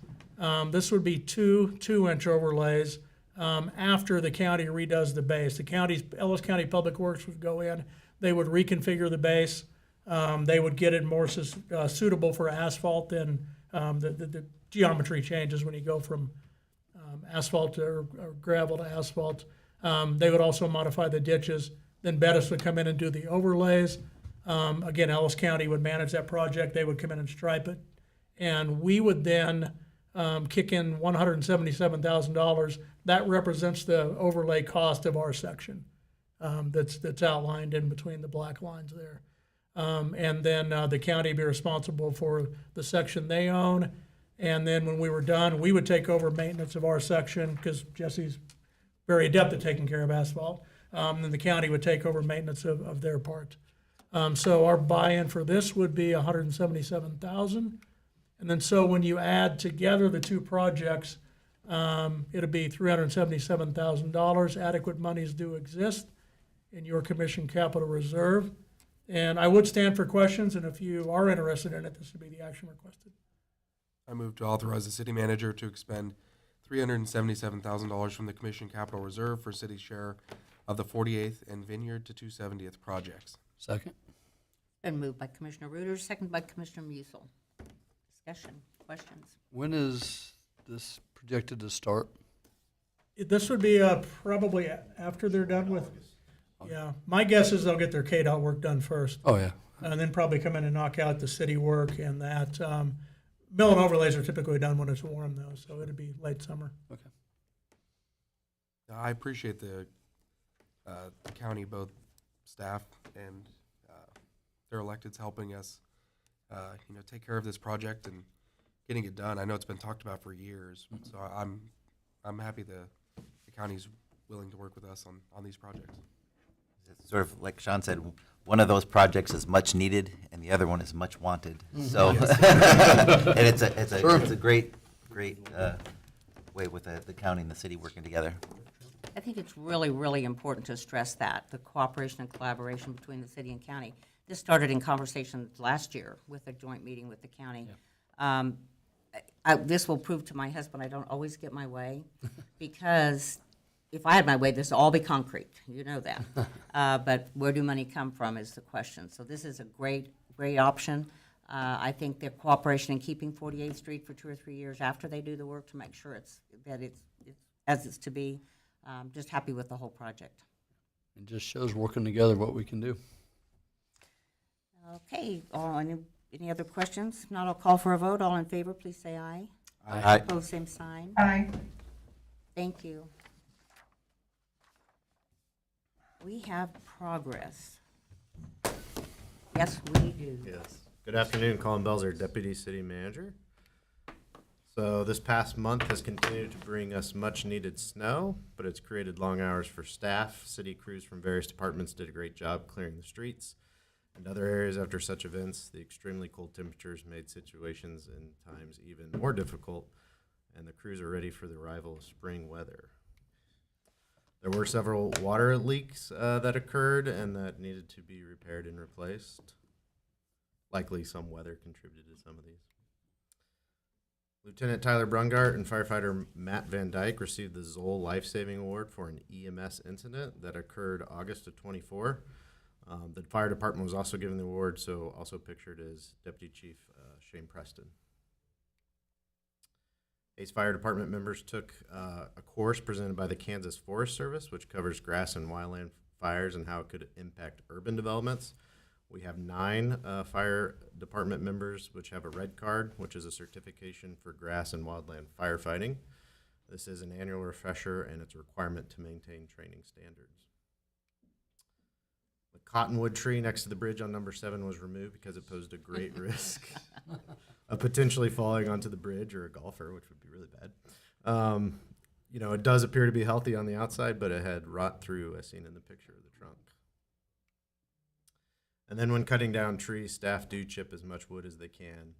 This would be 2-inch overlays after the county redoes the base. Ellis County Public Works would go in, they would reconfigure the base. They would get it more suitable for asphalt than the geometry changes when you go from asphalt or gravel to asphalt. They would also modify the ditches. Then Bettis would come in and do the overlays. Again, Ellis County would manage that project. They would come in and stripe it. And we would then kick in $177,000. That represents the overlay cost of our section that's outlined in between the black lines there. And then the county would be responsible for the section they own. And then when we were done, we would take over maintenance of our section because Jesse's very adept at taking care of asphalt. And the county would take over maintenance of their part. So our buy-in for this would be $177,000. And then so when you add together the 2 projects, it'll be $377,000. Adequate monies do exist in your commission capital reserve. And I would stand for questions, and if you are interested in it, this would be the action requested. I move to authorize the city manager to expend $377,000 from the commission capital reserve for city's share of the 48th and Vineyard to 270th projects. Second. Been moved by Commissioner Reuters, seconded by Commissioner Musil. Discussion, questions? When is this projected to start? This would be probably after they're done with, yeah. My guess is they'll get their KDOT work done first, Oh, yeah. and then probably come in and knock out the city work and that. Mill and overlays are typically done when it's warm, though, so it'd be late summer. Okay. I appreciate the county, both staff and their electeds helping us, take care of this project and getting it done. I know it's been talked about for years, so I'm happy the county's willing to work with us on these projects. It's sort of like Sean said, one of those projects is much needed, and the other one is much wanted. So, and it's a great way with the county and the city working together. I think it's really, really important to stress that, the cooperation and collaboration between the city and county. This started in conversations last year with a joint meeting with the county. This will prove to my husband I don't always get my way, because if I had my way, this would all be concrete. You know that. But where do money come from is the question. So this is a great option. I think their cooperation in keeping 48th Street for 2 or 3 years after they do the work to make sure it's as it's to be. Just happy with the whole project. It just shows working together what we can do. Okay, any other questions? If not, I'll call for a vote. All in favor, please say aye. Aye. Opposed, same sign. Aye. Thank you. We have progress. Yes, we do. Yes. Good afternoon, Colin Belzer, Deputy City Manager. So this past month has continued to bring us much needed snow, but it's created long hours for staff. City crews from various departments did a great job clearing the streets and other areas after such events. The extremely cold temperatures made situations and times even more difficult, and the crews are ready for the arrival of spring weather. There were several water leaks that occurred and that needed to be repaired and replaced. Likely some weather contributed to some of these. Lieutenant Tyler Brungart and firefighter Matt Van Dyke received the Zoll Life Saving Award for an EMS incident that occurred August of 24. The fire department was also given the award, so also pictured as Deputy Chief Shane Preston. Ace Fire Department members took a course presented by the Kansas Forest Service, which covers grass and wildland fires and how it could impact urban developments. We have 9 fire department members which have a red card, which is a certification for grass and wildland firefighting. This is an annual refresher and it's a requirement to maintain training standards. The cottonwood tree next to the bridge on number 7 was removed because it posed a great risk of potentially falling onto the bridge or a golfer, which would be really bad. You know, it does appear to be healthy on the outside, but it had rot through, as seen in the picture of the trunk. And then when cutting down trees, staff do chip as much wood as they can,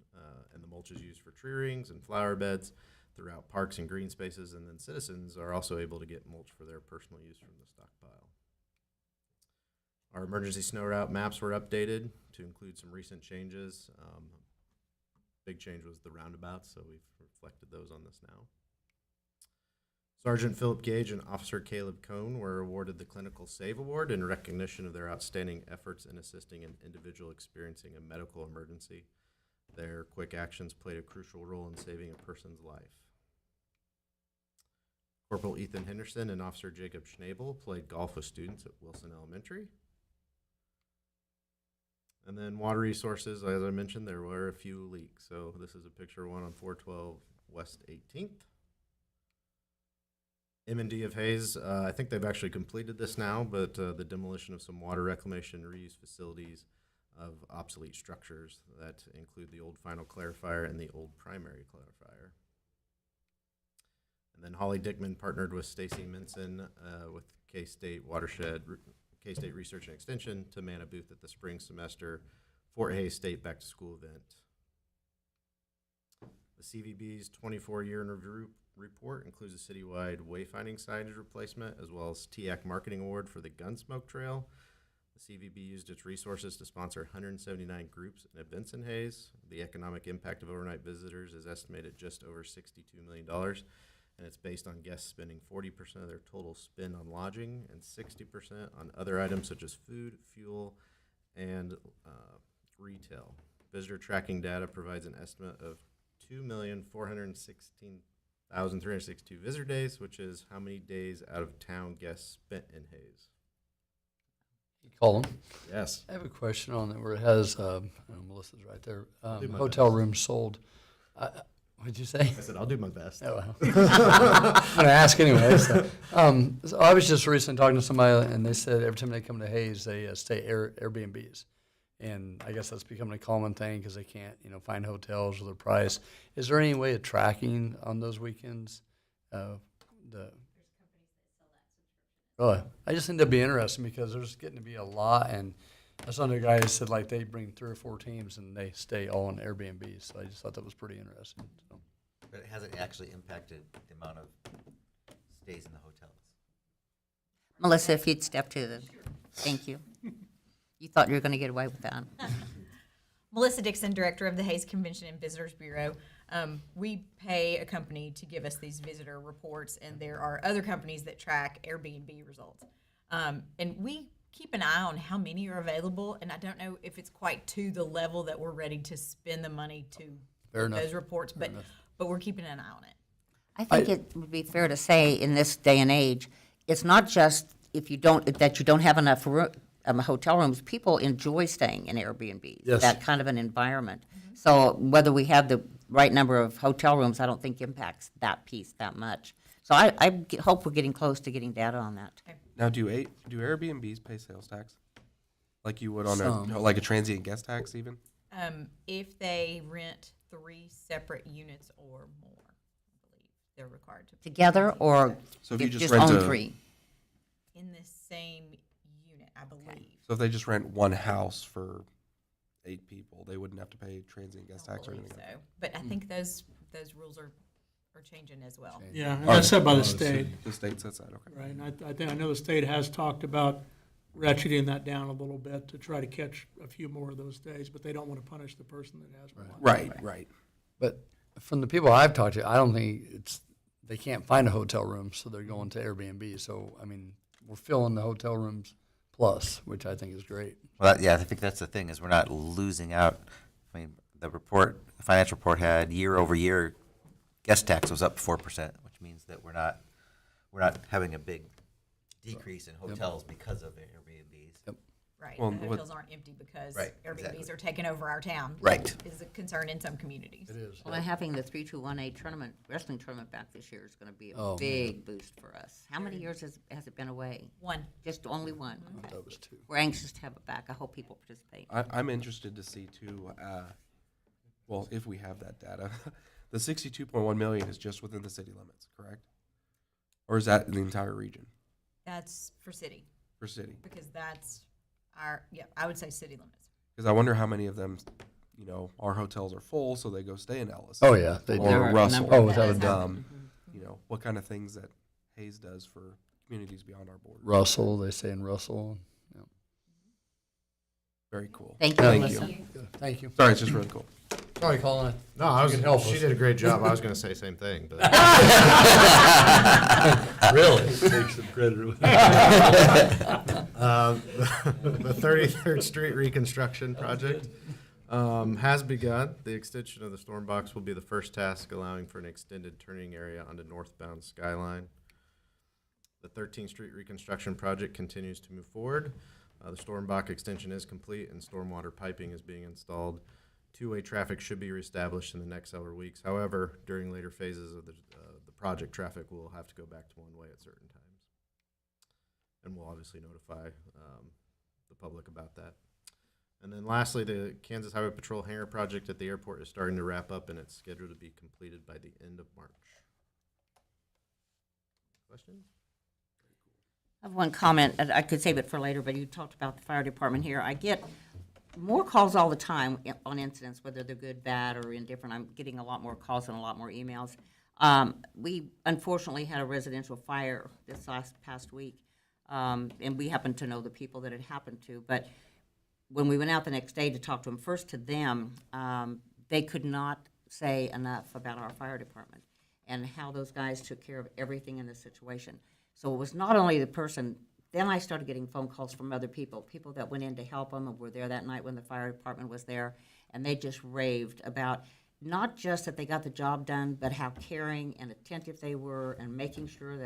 and the mulch is used for tree rings and flower beds throughout parks and green spaces, and then citizens are also able to get mulch for their personal use from the stockpile. Our emergency snow route maps were updated to include some recent changes. Big change was the roundabouts, so we've reflected those on this now. Sergeant Philip Gage and Officer Caleb Cohn were awarded the Clinical Save Award in recognition of their outstanding efforts in assisting an individual experiencing a medical emergency. Their quick actions played a crucial role in saving a person's life. Corporal Ethan Henderson and Officer Jacob Schnabel played golf with students at Wilson Elementary. And then water resources, as I mentioned, there were a few leaks. So this is a picture of one on 412 West 18th. M&D of Hayes, I think they've actually completed this now, but the demolition of some water reclamation reuse facilities of obsolete structures that include the old final clarifier and the old primary clarifier. And then Holly Dickman partnered with Stacy Minson with K-State Watershed, K-State Research and Extension to man a booth at the spring semester Fort Hays State Back to School event. The CVB's 24-year in review report includes a citywide wayfinding signage replacement as well as TAC Marketing Award for the Gunsmoke Trail. The CVB used its resources to sponsor 179 groups and events in Hays. The economic impact of overnight visitors is estimated just over $62 million, and it's based on guests spending 40% of their total spend on lodging and 60% on other items such as food, fuel, and retail. Visitor tracking data provides an estimate of 2,416,362 visitor days, which is how many days out of town guests spent in Hays. Colin, Yes. I have a question on it where it has, Melissa's right there, do my hotel best. rooms sold. What'd you say? I said, I'll do my best. Oh, well. I'm going to ask anyway. So I was just recently talking to somebody, and they said every time they come to Hays, they stay Airbnbs. And I guess that's becoming a common thing because they can't, find hotels with a price. Is there any way of tracking on those weekends? Really? I just think that'd be interesting because there's getting to be a lot, and that's another guy who said like they bring 3 or 4 teams and they stay all on Airbnb. So I just thought that was pretty interesting. So. But it hasn't actually impacted the amount of stays in the hotels. Melissa, if you'd step to the, thank you. You thought you were going to get away with that. Melissa Dixon, Director of the Hays Convention and Visitors Bureau. We pay a company to give us these visitor reports, and there are other companies that track Airbnb results. And we keep an eye on how many are available, and I don't know if it's quite to the level that we're ready to spend the money to Fair get enough. those reports, but we're keeping an eye on it. I think it would be fair to say in this day and age, it's not just if you don't, that you don't have enough hotel rooms, people enjoy staying in Airbnbs. Yes. That kind of an environment. So whether we have the right number of hotel rooms, I don't think impacts that piece that much. So hope we're getting close to getting data on that. Now, do Airbnbs pay sales tax? Like you would on Some. like a transient guest tax even? If they rent 3 separate units or more, I believe they're required to. Together or So if you if just just rent own a- 3? In the same unit, I believe. So if they just rent one house for 8 people, they wouldn't have to pay transient guest I tax or believe anything. so. But I think those rules are changing as well. Yeah, and that's set by the state, The state says that, okay. right? And I know the state has talked about ratcheting that down a little bit to try to catch a few more of those days, but they don't want to punish the person that has one. Right. But from the people I've talked to, I don't think they can't find a hotel room, so they're going to Airbnb. So, I mean, we're filling the hotel rooms plus, which I think is great. Well, yeah, I think that's the thing, is we're not losing out. I mean, the financial report had year over year, guest tax was up 4%, which means that we're not having a big decrease in hotels because of Airbnbs. Yep. Right. Well, The what- hotels aren't empty because Right, Airbnbs exactly. are taking over our town. Right. Is a concern in some communities. It is. Well, having the 3218 tournament, wrestling tournament back this year is going to be a Oh, man. big boost for us. How many years has it been away? One. Just only one? Okay. That was 2. We're anxious to have it back. I hope people participate. I'm interested to see too, well, if we have that data, the 62.1 million is just within the city limits, correct? Or is that in the entire region That's for city, for city? because that's I would say city limits. Because I wonder how many of them, our hotels are full, so they go stay in Ellis. Oh, yeah, they Or do. There are a Russell. number Oh, of without a those. doubt. What kind of things that Hayes does for communities beyond our borders. Russell, they say in Russell. Yeah. Very cool. Thank you, Thank Melissa. you. Thank you. Sorry, it's just really cool. Sorry, Colin. No, I was. can help She us. did a great job. I was going to say the same thing, but Really? Take some credit. the 33rd Street reconstruction project has begun. The extension of the storm box will be the first task, allowing for an extended turning area on the northbound Skyline. The 13th Street reconstruction project continues to move forward. The storm box extension is complete and stormwater piping is being installed. Two-way traffic should be reestablished in the next several weeks. However, during later phases of the project, traffic will have to go back to one way at certain times. And we'll obviously notify the public about that. And then lastly, the Kansas Highway Patrol hangar project at the airport is starting to wrap up, and it's scheduled to be completed by the end of March. Questions? I have one comment, and I could save it for later, but you talked about the fire department here. I get more calls all the time on incidents, whether they're good, bad, or indifferent. I'm getting a lot more calls and a lot more emails. We unfortunately had a residential fire this past week, and we happened to know the people that it happened to. But when we went out the next day to talk to them, first to them, they could not say enough about our fire department and how those guys took care of everything in the situation. So it was not only the person, then I started getting phone calls from other people that went in to help them and were there that night when the fire department was there, and they just raved about not just that they got the job done, but how caring and attentive they were and making sure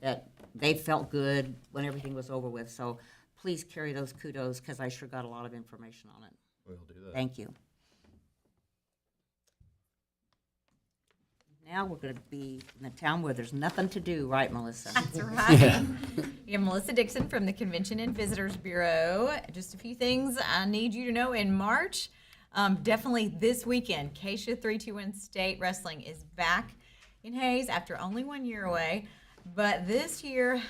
that they felt good when everything was over with. So please carry those kudos, because I sure got a lot of information on it. We'll do that. Thank you. Now we're going to be in a town where there's nothing to do, right, Melissa? That's right. We have Melissa Dixon from the Convention and Visitors Bureau. Just a few things I need you to know in March. Definitely this weekend, Keisha 321 State Wrestling is back in Hayes after only 1 year away. But this year,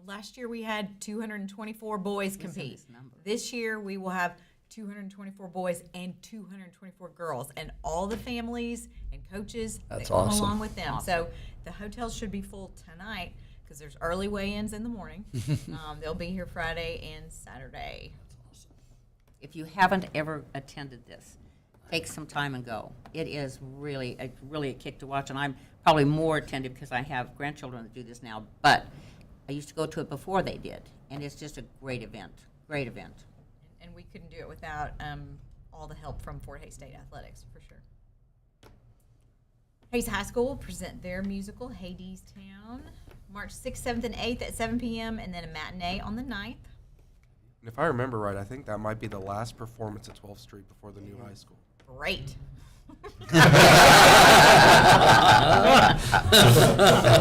last year we had 224 boys compete. this number. This year we will have 224 boys and 224 girls, and all the families and coaches That's that come awesome. along with them. So the hotels should be full tonight because there's early weigh-ins in the morning. They'll be here Friday and Saturday. If you haven't ever attended this, take some time and go. It is really a kick to watch, and I'm probably more attentive because I have grandchildren that do this now, but I used to go to it before they did, and it's just a great event, great event. And we couldn't do it without all the help from Fort Hays State Athletics, for sure. Hayes High School will present their musical, Hades Town, March 6th, 7th, and 8th at 7 p.m., and then a matinee on the 9th. And if I remember right, I think that might be the last performance at 12th Street before the new high school. Great.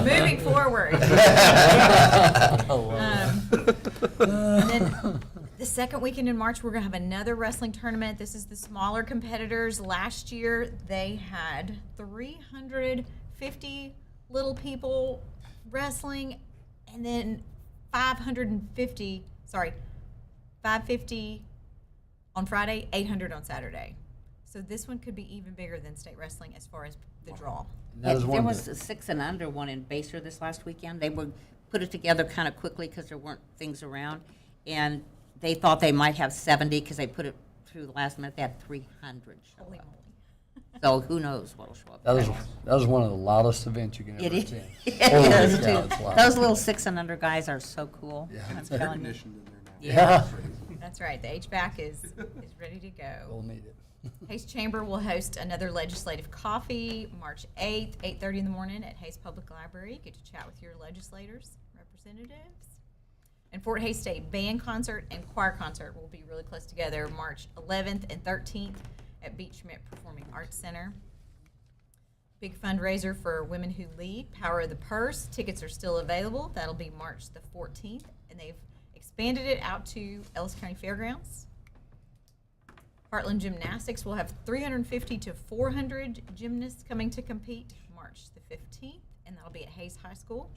Moving forward. And then the second weekend in March, we're going to have another wrestling tournament. This is the smaller competitors. Last year, they had 350 little people wrestling, and then 550 on Friday, 800 on Saturday. So this one could be even bigger than state wrestling as far as the draw. That is There one was thing. a 6 and under one in Baser this last weekend. They would put it together kind of quickly because there weren't things around. And they thought they might have 70 because they put it through the last minute. They had 300 show Holy up. moly. So who knows what'll show up. That was one of the loudest events you can ever It is, attend. it Holy is cow, too. it's loud. Those little 6 and under guys are so cool. Yeah. I'm It's telling you. recognition in there now. Yeah. That's right. The HVAC is ready to go. We'll need it. Hayes Chamber will host another legislative coffee March 8th, 8:30 in the morning at Hayes Public Library. Get to chat with your legislators, representatives. And Fort Hays State Band Concert and Choir Concert will be really close together March 11th and 13th at Beach Schmidt Performing Arts Center. Big fundraiser for Women Who Lead, Power of the Purse. Tickets are still available. That'll be March the 14th, and they've expanded it out to Ellis County Fairgrounds. Heartland Gymnastics will have 350 to 400 gymnasts coming to compete March the 15th, and that'll be at Hayes High School.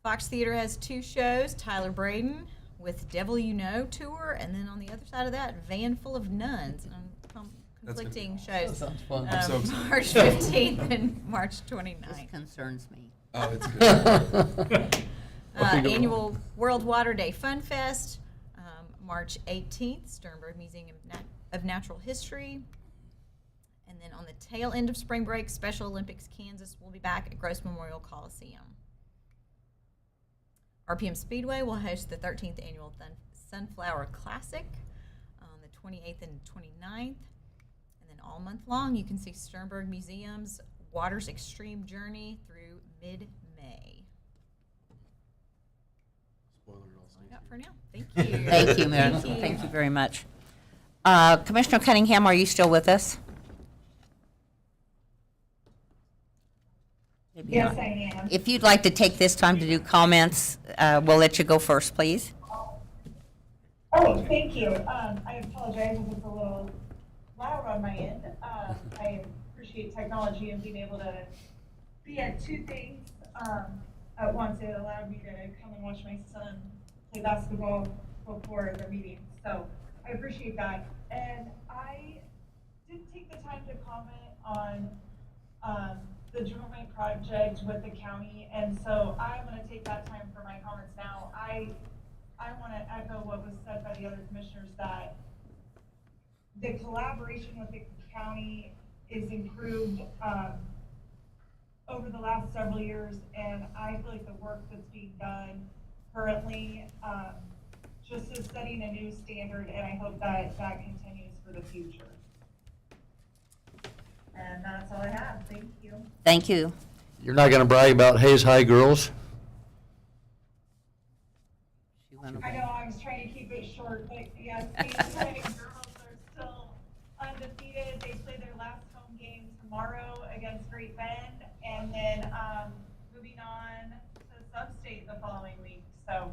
Fox Theater has 2 shows, Tyler Braden with Devil You Know tour, and then on the other side of that, Van Full of Nuns. And That's gonna be conflicting That shows. sounds fun. I'm so excited. March 15th and March This 29th. concerns me. Oh, it's good. Annual World Water Day Fun Fest, March 18th, Sternberg Museum of Natural History. And then on the tail end of spring break, Special Olympics Kansas will be back at Gross Memorial Coliseum. RPM Speedway will host the 13th Annual Sunflower Classic on the 28th and 29th. And then all month long, you can see Sternberg Museum's Water's Extreme Journey through mid-May. Spoiler, it all stays Got here. for now. Thank you. Thank you, Meredith. Thank you very much. Commissioner Cunningham, are you still with us? Maybe Yes, not. I am. If you'd like to take this time to do comments, we'll let you go first, please. Oh, thank you. I apologize if it's a little loud on my end. I appreciate technology and being able to be at 2 things at once. It allowed me to come and watch my son play basketball before the meeting. So I appreciate that. And I did take the time to comment on the joint project with the county. And so I'm going to take that time for my comments now. I want to echo what was said by the other commissioners, that the collaboration with the county is improved over the last several years, and I feel like the work that's being done currently just is setting a new standard, and I hope that that continues for the future. And that's all I have. Thank you. Thank you. You're not going to brag about Hayes High girls? She went I away. know I was trying to keep it short, but yes, these girls are still undefeated. They play their last home game tomorrow against Great Bend, and then moving on to sub-state the following week. So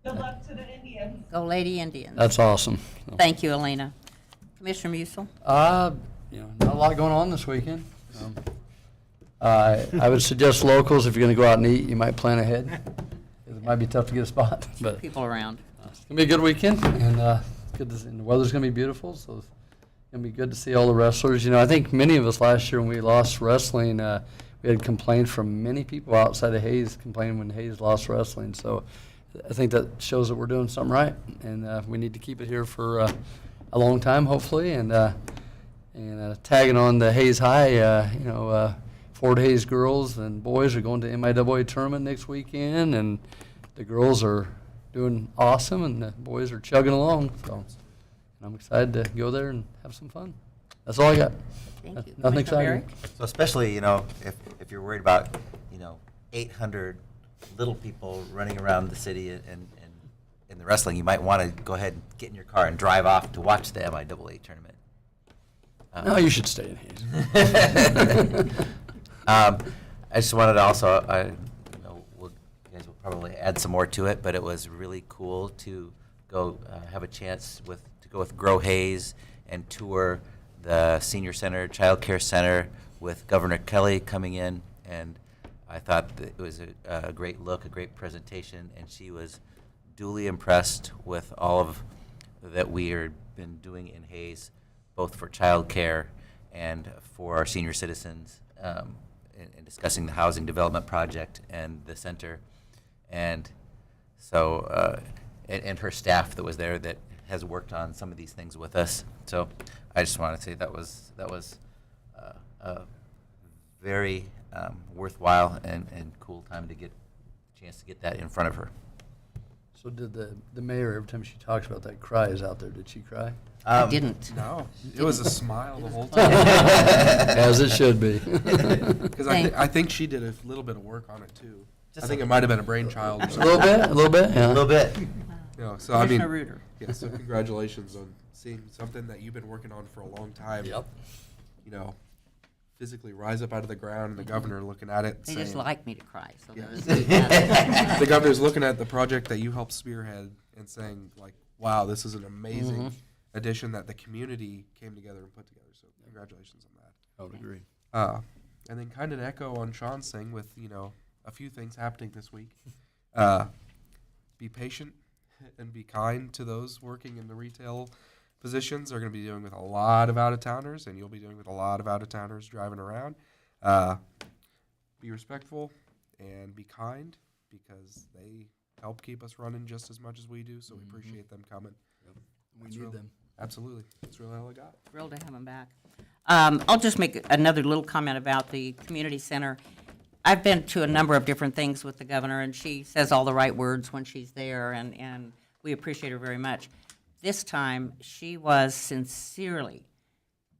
good luck to the Indians. Go Lady Indians. That's awesome. Thank you, Elena. Commissioner Musil? Not a lot going on this weekend. I would suggest locals, if you're going to go out and eat, you might plan ahead. It might be tough to get a spot, but People around. it's going to be a good weekend, and good to see, and the weather's going to be beautiful, so it's going to be good to see all the wrestlers. You know, I think many of us last year when we lost wrestling, we had complaints from many people outside of Hayes complaining when Hayes lost wrestling. So I think that shows that we're doing something right, and we need to keep it here for a long time, hopefully, and tagging on the Hayes High, Fort Hays girls and boys are going to MIAA tournament next weekend, and the girls are doing awesome, and the boys are chugging along. So I'm excited to go there and have some fun. That's all I got. Thank you. Nothing Commissioner exciting. Barrick? So especially, if you're worried about, 800 little people running around the city and in the wrestling, you might want to go ahead and get in your car and drive off to watch the MIAA tournament. No, you should stay in Hayes. I just wanted to also, you guys will probably add some more to it, but it was really cool to go have a chance to go with Grow Hayes and tour the senior center, child care center with Governor Kelly coming in, and I thought that it was a great look, a great presentation, and she was duly impressed with all of that we have been doing in Hayes, both for child care and for our senior citizens, in discussing the housing development project and the center. And so, and her staff that was there that has worked on some of these things with us. So I just want to say that was a very worthwhile and cool time to get a chance to get that in front of her. So did the mayor, every time she talks about that, cry is out there? Did she cry? I didn't. No, it was a smile the whole time. As it should be. Because I think she did a little bit of work on it too. I think it might have been a brainchild. Or A something. little bit, yeah. A little bit. So I mean, Commissioner Reuter. yeah. So congratulations on seeing something that you've been working on for a long time. Yep. Physically rise up out of the ground, and the governor looking at it. They saying, just like me to cry, so Yeah. there's the governor's looking at the project that you helped spearhead and saying, like, wow, this is an amazing Mhm. addition that the community came together and put together. So congratulations on that. I would agree. And then kind of to echo on Sean's thing with, a few things happening this week. Be patient and be kind to those working in the retail positions. Are going to be dealing with a lot of out-of-towners, and you'll be dealing with a lot of out-of-towners driving around. Be respectful and be kind, because they help keep us running just as much as we do, so we appreciate them coming. We That's need real. them. Absolutely. That's really all I got. thrilled to have him back. I'll just make another little comment about the community center. I've been to a number of different things with the governor, and she says all the right words when she's there, and we appreciate her very much. This time, she was sincerely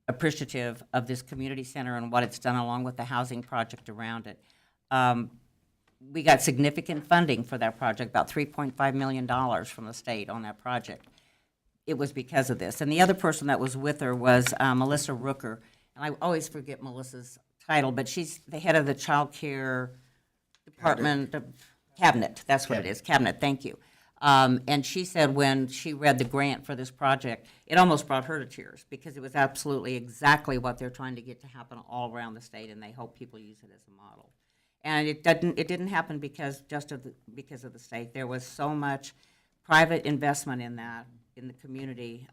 appreciative of this community center and what it's done along with the housing project around it. We got significant funding for that project, about $3.5 million from the state on that project. It was because of this. And the other person that was with her was Melissa Rooker. And I always forget Melissa's title, but she's the head of the child care department, cabinet, that's what it is, cabinet, thank you. And she said when she read the grant for this project, it almost brought her to tears, because it was absolutely exactly what they're trying to get to happen all around the state, and they hope people use it as a model. And it didn't happen because of the state. There was so much private investment in that, in the community.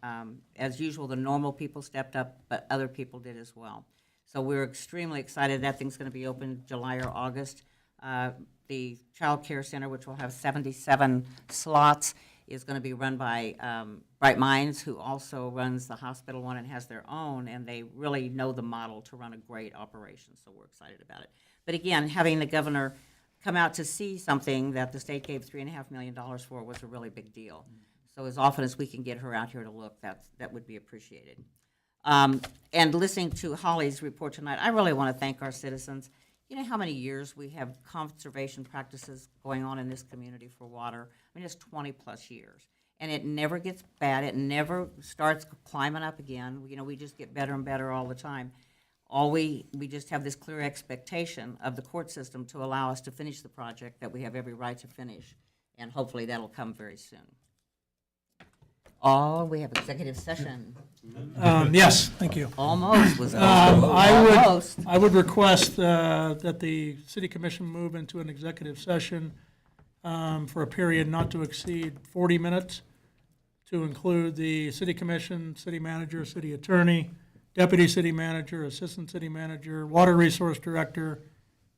As usual, the normal people stepped up, but other people did as well. So we're extremely excited. That thing's going to be open July or August. The Child Care Center, which will have 77 slots, is going to be run by Bright Minds, who also runs the hospital one and has their own, and they really know the model to run a great operation, so we're excited about it. But again, having the governor come out to see something that the state gave $3.5 million for was a really big deal. So as often as we can get her out here to look, that would be appreciated. And listening to Holly's report tonight, I really want to thank our citizens. You know how many years we have conservation practices going on in this community for water? I mean, it's 20-plus years. And it never gets bad. It never starts climbing up again. We just get better and better all the time. We just have this clear expectation of the court system to allow us to finish the project that we have every right to finish. And hopefully that'll come very soon. We have executive session. Yes, thank you. Almost was I would request that the city commission move into an executive session for a period not to exceed 40 minutes, to include the city commission, city manager, city attorney, deputy city manager, assistant city manager, water resource director,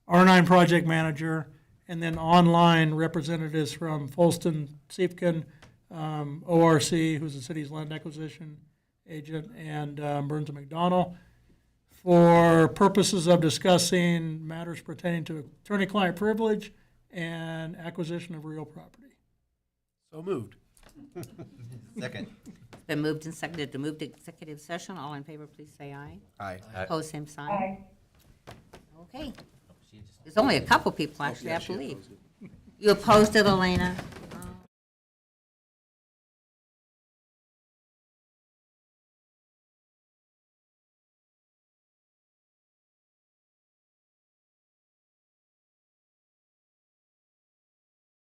R9 project manager, and then online representatives from Folston, Siefken, ORC, who's the city's land acquisition agent, and Burns and McDonnell, for purposes of discussing matters pertaining to attorney-client privilege and acquisition of real property. So moved. Second. Been moved and seconded to move to executive session. All in favor, please say aye. Aye. Opposed, same sign. Aye. Okay. There's only a couple people actually have to leave. You opposed it, Elena?